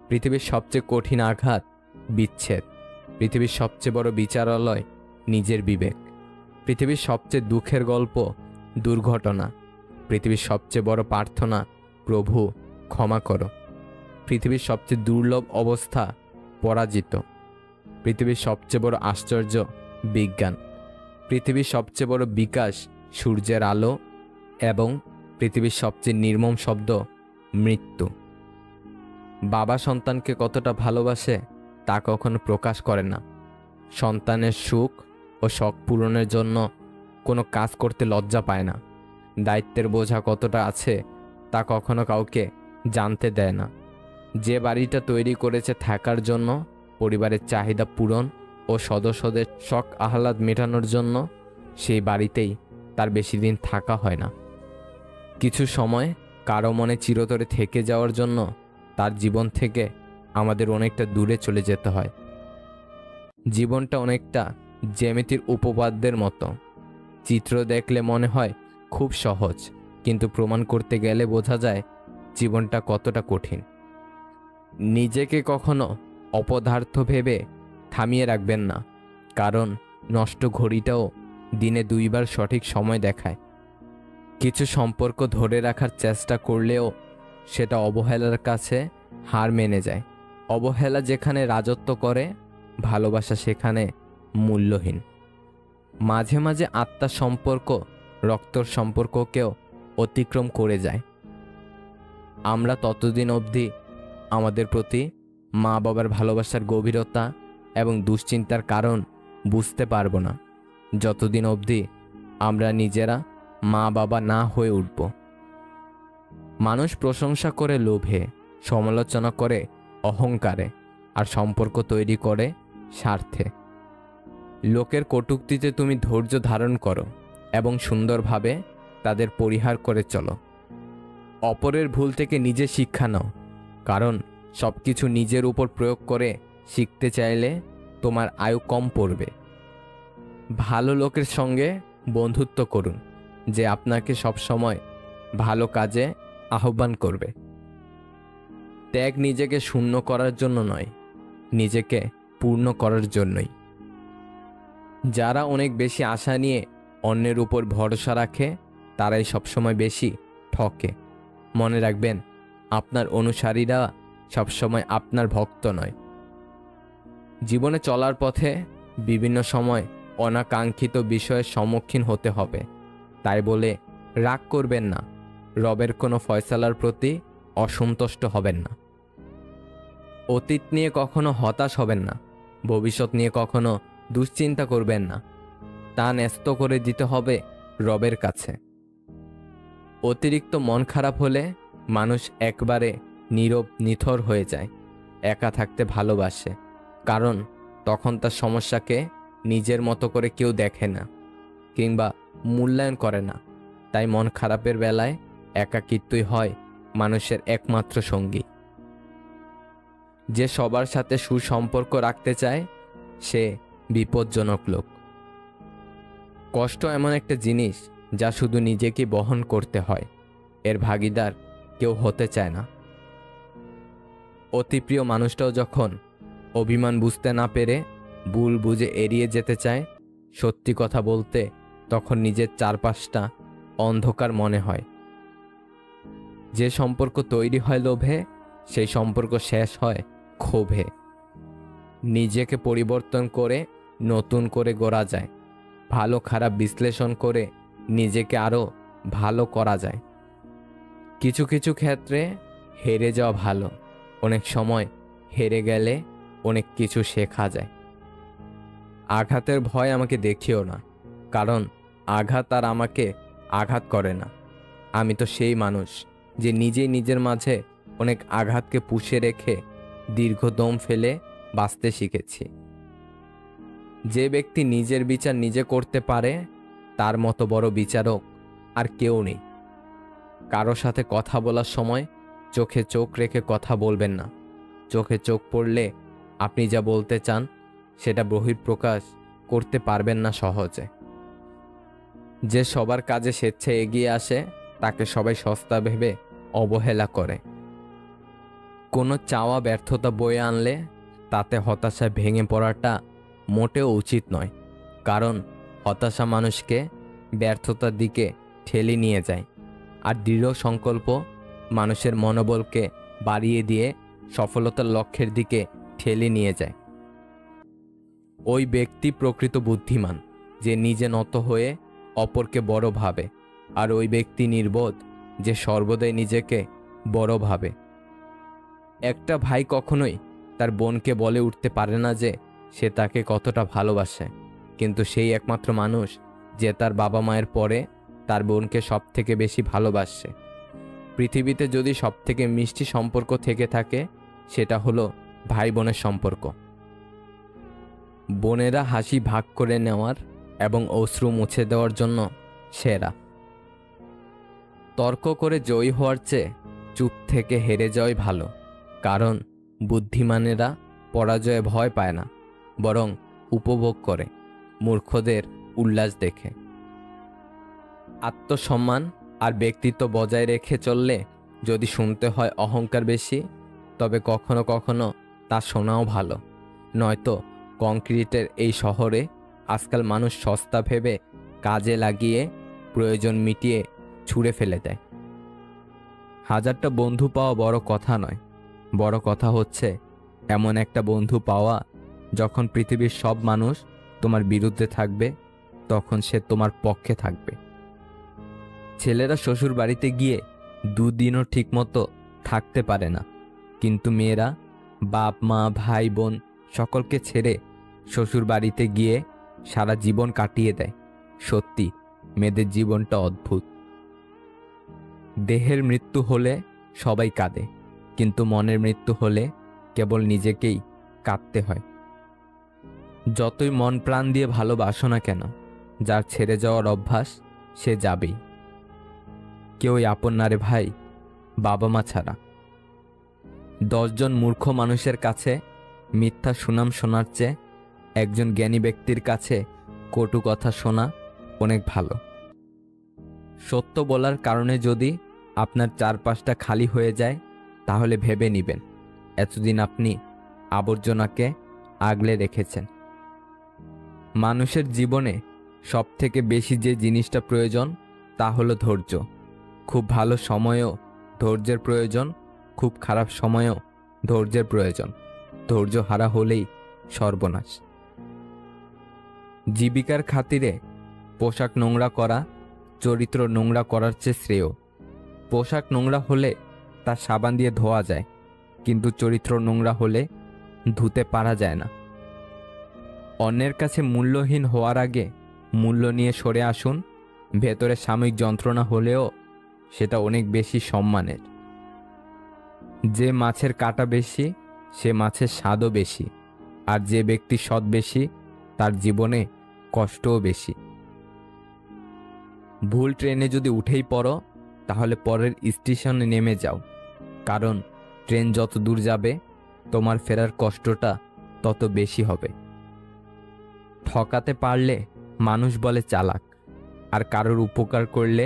পৃথিবীর সবচেয়ে কঠিন আঘাত বিচ্ছেদ। পৃথিবীর সবচেয়ে বড় বিচারালয় নিজের বিবেক। পৃথিবীর সবচেয়ে দুঃখের গল্প দুর্ঘটনা। পৃথিবীর সবচেয়ে বড় প্রার্থনা প্রভু ক্ষমা করো। পৃথিবীর সবচেয়ে দুর্লভ অবস্থা পরাজিত। পৃথিবীর সবচেয়ে বড় আশ্চর্য বিজ্ঞান। পৃথিবীর সবচেয়ে বড় বিকাশ সূর্যের আলো এবং পৃথিবীর সবচেয়ে নির্মম শব্দ মৃত্যু। বাবা সন্তানকে কতটা ভালোবাসে তা কখনো প্রকাশ করে না। সন্তানের সুখ ও শখ পূরণের জন্য কোনো কাজ করতে লজ্জা পায় না। দায়িত্বের বোঝা কতটা আছে তা কখনো কাউকে জানতে দেয় না। যে বাড়িটা তৈরি করেছে থাকার জন্য, পরিবারের চাহিদা পূরণ ও সদস্যদের শখ আহ্লাদ মেটানোর জন্য, সেই বাড়িতেই তার বেশি দিন থাকা হয় না। কিছু সময় কারো মনে চিরতরে থেকে যাওয়ার জন্য তার জীবন থেকে আমাদের অনেকটা দূরে চলে যেতে হয়। জীবনটা অনেকটা জ্যামিতির উপপাদ্যের মতো। চিত্র দেখলে মনে হয় খুব সহজ, কিন্তু প্রমাণ করতে গেলে বোঝা যায় জীবনটা কতটা কঠিন। নিজেকে কখনো অপদার্থ ভেবে থামিয়ে রাখবেন না, কারণ নষ্ট ঘড়িটাও দিনে 2বার সঠিক সময় দেখায়। কিছু সম্পর্ক ধরে রাখার চেষ্টা করলেও সেটা অবহেলার কাছে হার মেনে যায়। অবহেলা যেখানে রাজত্ব করে, ভালোবাসা সেখানে মূল্যহীন। মাঝে মাঝে আত্মার সম্পর্ক রক্তর সম্পর্ককেও অতিক্রম করে যায়। আমরা ততদিন অবধি আমাদের প্রতি মা বাবার ভালোবাসার গভীরতা এবং দুশ্চিন্তার কারণ বুঝতে পারবো না, যতদিন অবধি আমরা নিজেরা মা বাবা না হয়ে উঠব। মানুষ প্রশংসা করে লোভে, সমালোচনা করে অহংকারে, আর সম্পর্ক তৈরি করে স্বার্থে। লোকের কটূক্তিতে তুমি ধৈর্য ধারণ করো এবং সুন্দরভাবে তাদের পরিহার করে চলো। অপরের ভুল থেকে নিজে শিক্ষা নাও, কারণ সব কিছু নিজের উপর প্রয়োগ করে শিখতে চাইলে তোমার আয়ু কম পড়বে। ভালো লোকের সঙ্গে বন্ধুত্ব করুন, যে আপনাকে সবসময় ভালো কাজে আহ্বান করবে। ত্যাগ নিজেকে শূন্য করার জন্য নয়, নিজেকে পূর্ণ করার জন্যই। যারা অনেক বেশি আশা নিয়ে অন্যের উপর ভরসা রাখে, তারাই সবসময় বেশি ঠকে। মনে রাখবেন, আপনার অনুসারীরা সবসময় আপনার ভক্ত নয়। জীবনে চলার পথে বিভিন্ন সময় অনাকাঙ্ক্ষিত বিষয়ের সম্মুখীন হতে হবে, তাই বলে রাগ করবেন না। রবের কোনো ফয়সালার প্রতি অসন্তুষ্ট হবেন না। অতীত নিয়ে কখনো হতাশ হবেন না, ভবিষ্যৎ নিয়ে কখনো দুশ্চিন্তা করবেন না। তা ন্যস্ত করে দিতে হবে রবের কাছে। অতিরিক্ত মন খারাপ হলে মানুষ একবারে নীরব নিথর হয়ে যায়। একা থাকতে ভালোবাসে, কারণ তখন তার সমস্যাকে নিজের মতো করে কেউ দেখে না কিংবা মূল্যায়ন করে না। তাই মন খারাপের বেলায় একাকিত্বই হয় মানুষের একমাত্র সঙ্গী। যে সবার সাথে সুসম্পর্ক রাখতে চায়, সে বিপজ্জনক লোক। কষ্ট এমন একটা জিনিস যা শুধু নিজেকে বহন করতে হয়, এর ভাগিদার কেউ হতে চায় না। অতি প্রিয় মানুষটাও যখন অভিমান বুঝতে না পেরে ভুল বুঝে এড়িয়ে যেতে চায় সত্যি কথা বলতে, তখন নিজের চারপাশটা অন্ধকার মনে হয়। যে সম্পর্ক তৈরি হয় লোভে, সেই সম্পর্ক শেষ হয় ক্ষোভে। নিজেকে পরিবর্তন করে নতুন করে গড়া যায়। ভালো খারাপ বিশ্লেষণ করে নিজেকে আরও ভালো করা যায়। কিছু কিছু ক্ষেত্রে হেরে যাওয়া ভালো। অনেক সময় হেরে গেলে অনেক কিছু শেখা যায়। আঘাতের ভয় আমাকে দেখিও না, কারণ আঘাত আর আমাকে আঘাত করে না। আমি তো সেই মানুষ যে নিজেই নিজের মাঝে অনেক আঘাতকে পুষে রেখে দীর্ঘ দম ফেলে বাঁচতে শিখেছি। যে ব্যক্তি নিজের বিচার নিজে করতে পারে, তার মতো বড় বিচারক আর কেউ নেই। কারো সাথে কথা বলার সময় চোখে চোখ রেখে কথা বলবেন না। চোখে চোখ পড়লে আপনি যা বলতে চান সেটা বহিঃপ্রকাশ করতে পারবেন না সহজে। যে সবার কাজে স্বেচ্ছায় এগিয়ে আসে, তাকে সবাই সস্তা ভেবে অবহেলা করে। কোনো চাওয়া ব্যর্থতা বয়ে আনলে তাতে হতাশায় ভেঙে পড়াটা মোটেও উচিত নয়, কারণ হতাশা মানুষকে ব্যর্থতার দিকে ঠেলে নিয়ে যায়, আর দৃঢ় সংকল্প মানুষের মনোবলকে বাড়িয়ে দিয়ে সফলতার লক্ষ্যের দিকে ঠেলে নিয়ে যায়। ওই ব্যক্তি প্রকৃত বুদ্ধিমান, যে নিজে নত হয়ে অপরকে বড় ভাবে, আর ওই ব্যক্তি নির্বোধ, যে সর্বদাই নিজেকে বড় ভাবে। একটা ভাই কখনোই তার বোনকে বলে উঠতে পারে না যে সে তাকে কতটা ভালোবাসে, কিন্তু সেই একমাত্র মানুষ যে তার বাবা মায়ের পরে তার বোনকে সব থেকে বেশি ভালোবাসে। পৃথিবীতে যদি সব থেকে মিষ্টি সম্পর্ক থেকে থাকে, সেটা হলো ভাই বোনের সম্পর্ক। বোনেরা হাসি ভাগ করে নেওয়ার এবং অশ্রু মুছে দেওয়ার জন্য সেরা। তর্ক করে জয়ী হওয়ার চেয়ে চুপ থেকে হেরে যাওয়াই ভালো, কারণ বুদ্ধিমানেরা পরাজয়ে ভয় পায় না, বরং উপভোগ করে মূর্খদের উল্লাস দেখে। আত্মসম্মান আর ব্যক্তিত্ব বজায় রেখে চললে যদি শুনতে হয় অহংকার বেশি, তবে কখনো কখনো তা শোনাও ভালো। নয়তো কংক্রিটের এই শহরে আজকাল মানুষ সস্তা ভেবে কাজে লাগিয়ে প্রয়োজন মিটিয়ে ছুঁড়ে ফেলে দেয়। হাজারটা বন্ধু পাওয়া বড় কথা নয়, বড় কথা হচ্ছে এমন একটা বন্ধু পাওয়া যখন পৃথিবীর সব মানুষ তোমার বিরুদ্ধে থাকবে তখন সে তোমার পক্ষে থাকবে। ছেলেরা শ্বশুর বাড়িতে গিয়ে দুদিনও ঠিকমতো থাকতে পারে না, কিন্তু মেয়েরা বাপ মা ভাই বোন সকলকে ছেড়ে শ্বশুর বাড়িতে গিয়ে সারা জীবন কাটিয়ে দেয়। সত্যি মেয়েদের জীবনটা অদ্ভুত। দেহের মৃত্যু হলে সবাই কাঁদে, কিন্তু মনের মৃত্যু হলে কেবল নিজেকেই কাঁদতে হয়। যতই মন প্রাণ দিয়ে ভালোবাসো না কেন, যার ছেড়ে যাওয়ার অভ্যাস সে যাবেই। কেউই আপন না রে ভাই, বাবা মা ছাড়া। 10 জন মূর্খ মানুষের কাছে মিথ্যা সুনাম শোনার চেয়ে একজন জ্ঞানী ব্যক্তির কাছে কটু কথা শোনা অনেক ভালো। সত্য বলার কারণে যদি আপনার চারপাশটা খালি হয়ে যায়, তাহলে ভেবে নিবেন এতদিন আপনি আবর্জনাকে আগলে রেখেছেন। মানুষের জীবনে সবথেকে বেশি যে জিনিসটা প্রয়োজন তা হলো ধৈর্য। খুব ভালো সময়েও ধৈর্যের প্রয়োজন, খুব খারাপ সময়েও ধৈর্যের প্রয়োজন। ধৈর্য হারা হলেই সর্বনাশ। জীবিকার খাতিরে পোশাক নোংরা করা চরিত্র নোংরা করার চেয়ে শ্রেয়। পোশাক নোংরা হলে তা সাবান দিয়ে ধোয়া যায়, কিন্তু চরিত্র নোংরা হলে ধুতে পারা যায় না। অন্যের কাছে মূল্যহীন হওয়ার আগে মূল্য নিয়ে সরে আসুন। ভেতরে সাময়িক যন্ত্রণা হলেও সেটা অনেক বেশি সম্মানের। যে মাছের কাঁটা বেশি সে মাছের স্বাদও বেশি, আর যে ব্যক্তি সৎ বেশি তার জীবনে কষ্টও বেশি। ভুল ট্রেনে যদি উঠেই পড়ো, তাহলে পরের স্টেশনে নেমে যাও, কারণ ট্রেন যত দূর যাবে তোমার ফেরার কষ্টটা তত বেশি হবে। ঠকাতে পারলে মানুষ বলে চালাক, আর কারোর উপকার করলে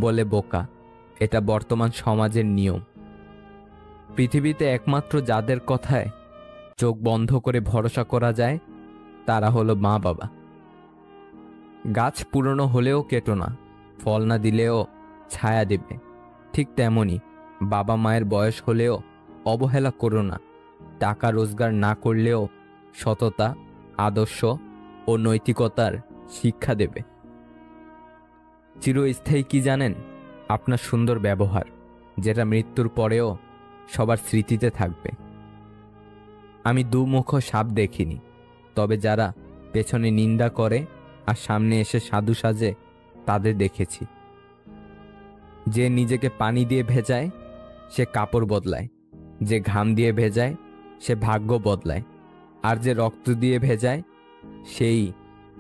বলে বোকা। এটা বর্তমান সমাজের নিয়ম। পৃথিবীতে একমাত্র যাদের কথায় চোখ বন্ধ করে ভরসা করা যায় তারা হলো মা বাবা। গাছ পুরনো হলেও কেটো না, ফল না দিলেও ছায়া দেবে। ঠিক তেমনি বাবা মায়ের বয়স হলেও অবহেলা করো না। টাকা রোজগার না করলেও সততা, আদর্শ ও নৈতিকতার শিক্ষা দেবে। চিরস্থায়ী কি জানেন? আপনার সুন্দর ব্যবহার, যেটা মৃত্যুর পরেও সবার স্মৃতিতে থাকবে। আমি দুমুখ সাপ দেখিনি, তবে যারা পেছনে নিন্দা করে আর সামনে এসে সাধু সাজে তাদের দেখেছি। যে নিজেকে পানি দিয়ে ভেজায় সে কাপড় বদলায়, যে ঘাম দিয়ে ভেজায় সে ভাগ্য বদলায়, আর যে রক্ত দিয়ে ভেজায় সেই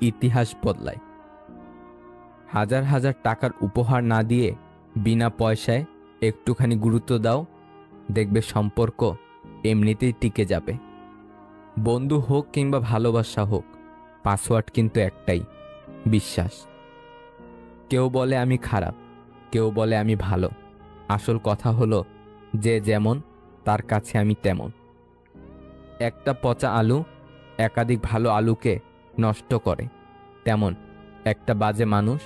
ইতিহাস বদলায়। হাজার হাজার টাকার উপহার না দিয়ে বিনা পয়সায় একটুখানি গুরুত্ব দাও, দেখবে সম্পর্ক এমনিতেই টিকে যাবে। বন্ধু হোক কিংবা ভালোবাসা হোক, পাসওয়ার্ড কিন্তু একটাই, বিশ্বাস। কেউ বলে আমি খারাপ, কেউ বলে আমি ভালো। আসল কথা হলো যে যেমন তার কাছে আমি তেমন। একটা পচা আলু একাধিক ভালো আলুকে নষ্ট করে, তেমন একটা বাজে মানুষ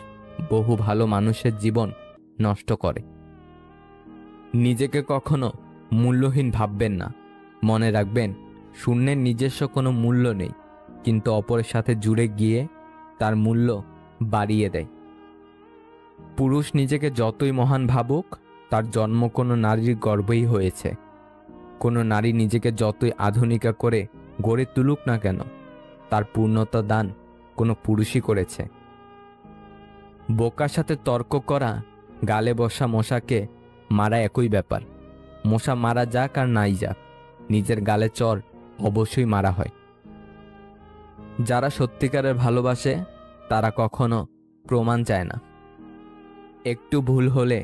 বহু ভালো মানুষের জীবন নষ্ট করে। নিজেকে কখনো মূল্যহীন ভাববেন না। মনে রাখবেন, শূন্যের নিজস্ব কোনো মূল্য নেই, কিন্তু অপরের সাথে জুড়ে গিয়ে তার মূল্য বাড়িয়ে দেয়। পুরুষ নিজেকে যতই মহান ভাবুক, তার জন্ম কোনো নারীর গর্ভেই হয়েছে। কোনো নারী নিজেকে যতই আধুনিকা করে গড়ে তুলুক না কেন, তার পূর্ণতা দান কোনো পুরুষই করেছে। বোকার সাথে তর্ক করা গালে বসা মশাকে মারা একই ব্যাপার। মশা মারা যাক আর নাই যাক, নিজের গালে চর অবশ্যই মারা হয়। যারা সত্যিকারের ভালোবাসে তারা কখনো প্রমাণ চায় না। একটু ভুল হলে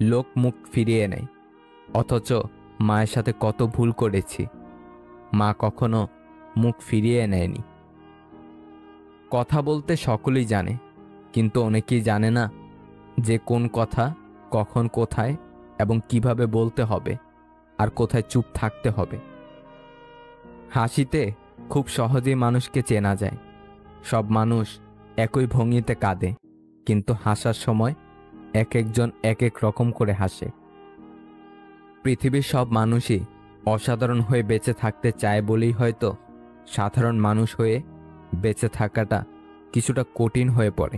লোক মুখ ফিরিয়ে নেয়, অথচ মায়ের সাথে কত ভুল করেছি, মা কখনো মুখ ফিরিয়ে নেয়নি। কথা বলতে সকলেই জানে, কিন্তু অনেকেই জানে না যে কোন কথা কখন কোথায় এবং কিভাবে বলতে হবে আর কোথায় চুপ থাকতে হবে। হাসিতে খুব সহজেই মানুষকে চেনা যায়। সব মানুষ একই ভঙ্গিতে কাঁদে, কিন্তু হাসার সময় এক একজন এক এক রকম করে হাসে। পৃথিবীর সব মানুষই অসাধারণ হয়ে বেঁচে থাকতে চায় বলেই হয়তো সাধারণ মানুষ হয়ে বেঁচে থাকাটা কিছুটা কঠিন হয়ে পড়ে।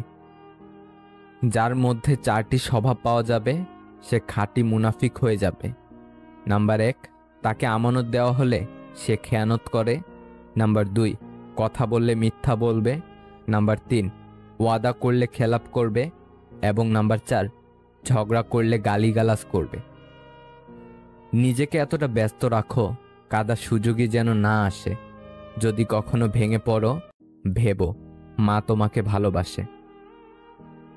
যার মধ্যে 4টি স্বভাব পাওয়া যাবে সে খাঁটি মুনাফিক হয়ে যাবে। নাম্বার 1, তাকে আমানত দেওয়া হলে সে খেয়ানত করে। নাম্বার 2, কথা বললে মিথ্যা বলবে। নাম্বার 3, ওয়াদা করলে খেলাপ করবে। এবং নাম্বার 4, ঝগড়া করলে গালিগালাজ করবে। নিজেকে এতটা ব্যস্ত রাখো কাদার সুযোগই যেন না আসে। যদি কখনো ভেঙে পড়ো, ভেবো মা তোমাকে ভালোবাসে।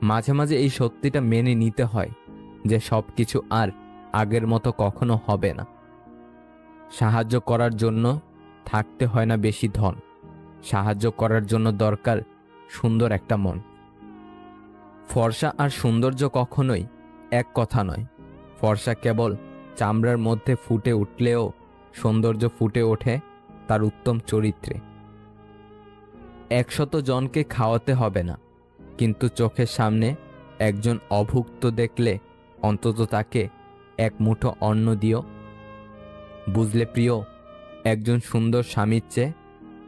মাঝে মাঝে এই সত্যিটা মেনে নিতে হয় যে সব কিছু আর আগের মতো কখনো হবে না। সাহায্য করার জন্য থাকতে হয় না বেশি ধন, সাহায্য করার জন্য দরকার সুন্দর একটা মন। ফর্সা আর সৌন্দর্য কখনোই এক কথা নয়। ফর্সা কেবল চামড়ার মধ্যে ফুটে উঠলেও সৌন্দর্য ফুটে ওঠে তার উত্তম চরিত্রে। 100 জনকে খাওয়াতে হবে না, কিন্তু চোখের সামনে একজন অভুক্ত দেখলে অন্তত তাকে এক মুঠো অন্ন দিও। বুঝলে প্রিয়, একজন সুন্দর স্বামীর চেয়ে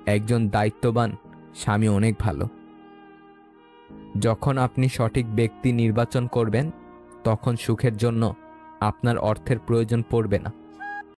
একজন দায়িত্ববান স্বামী অনেক ভালো। যখন আপনি সঠিক ব্যক্তি নির্বাচন করবেন, তখন সুখের জন্য আপনার অর্থের প্রয়োজন পড়বে না।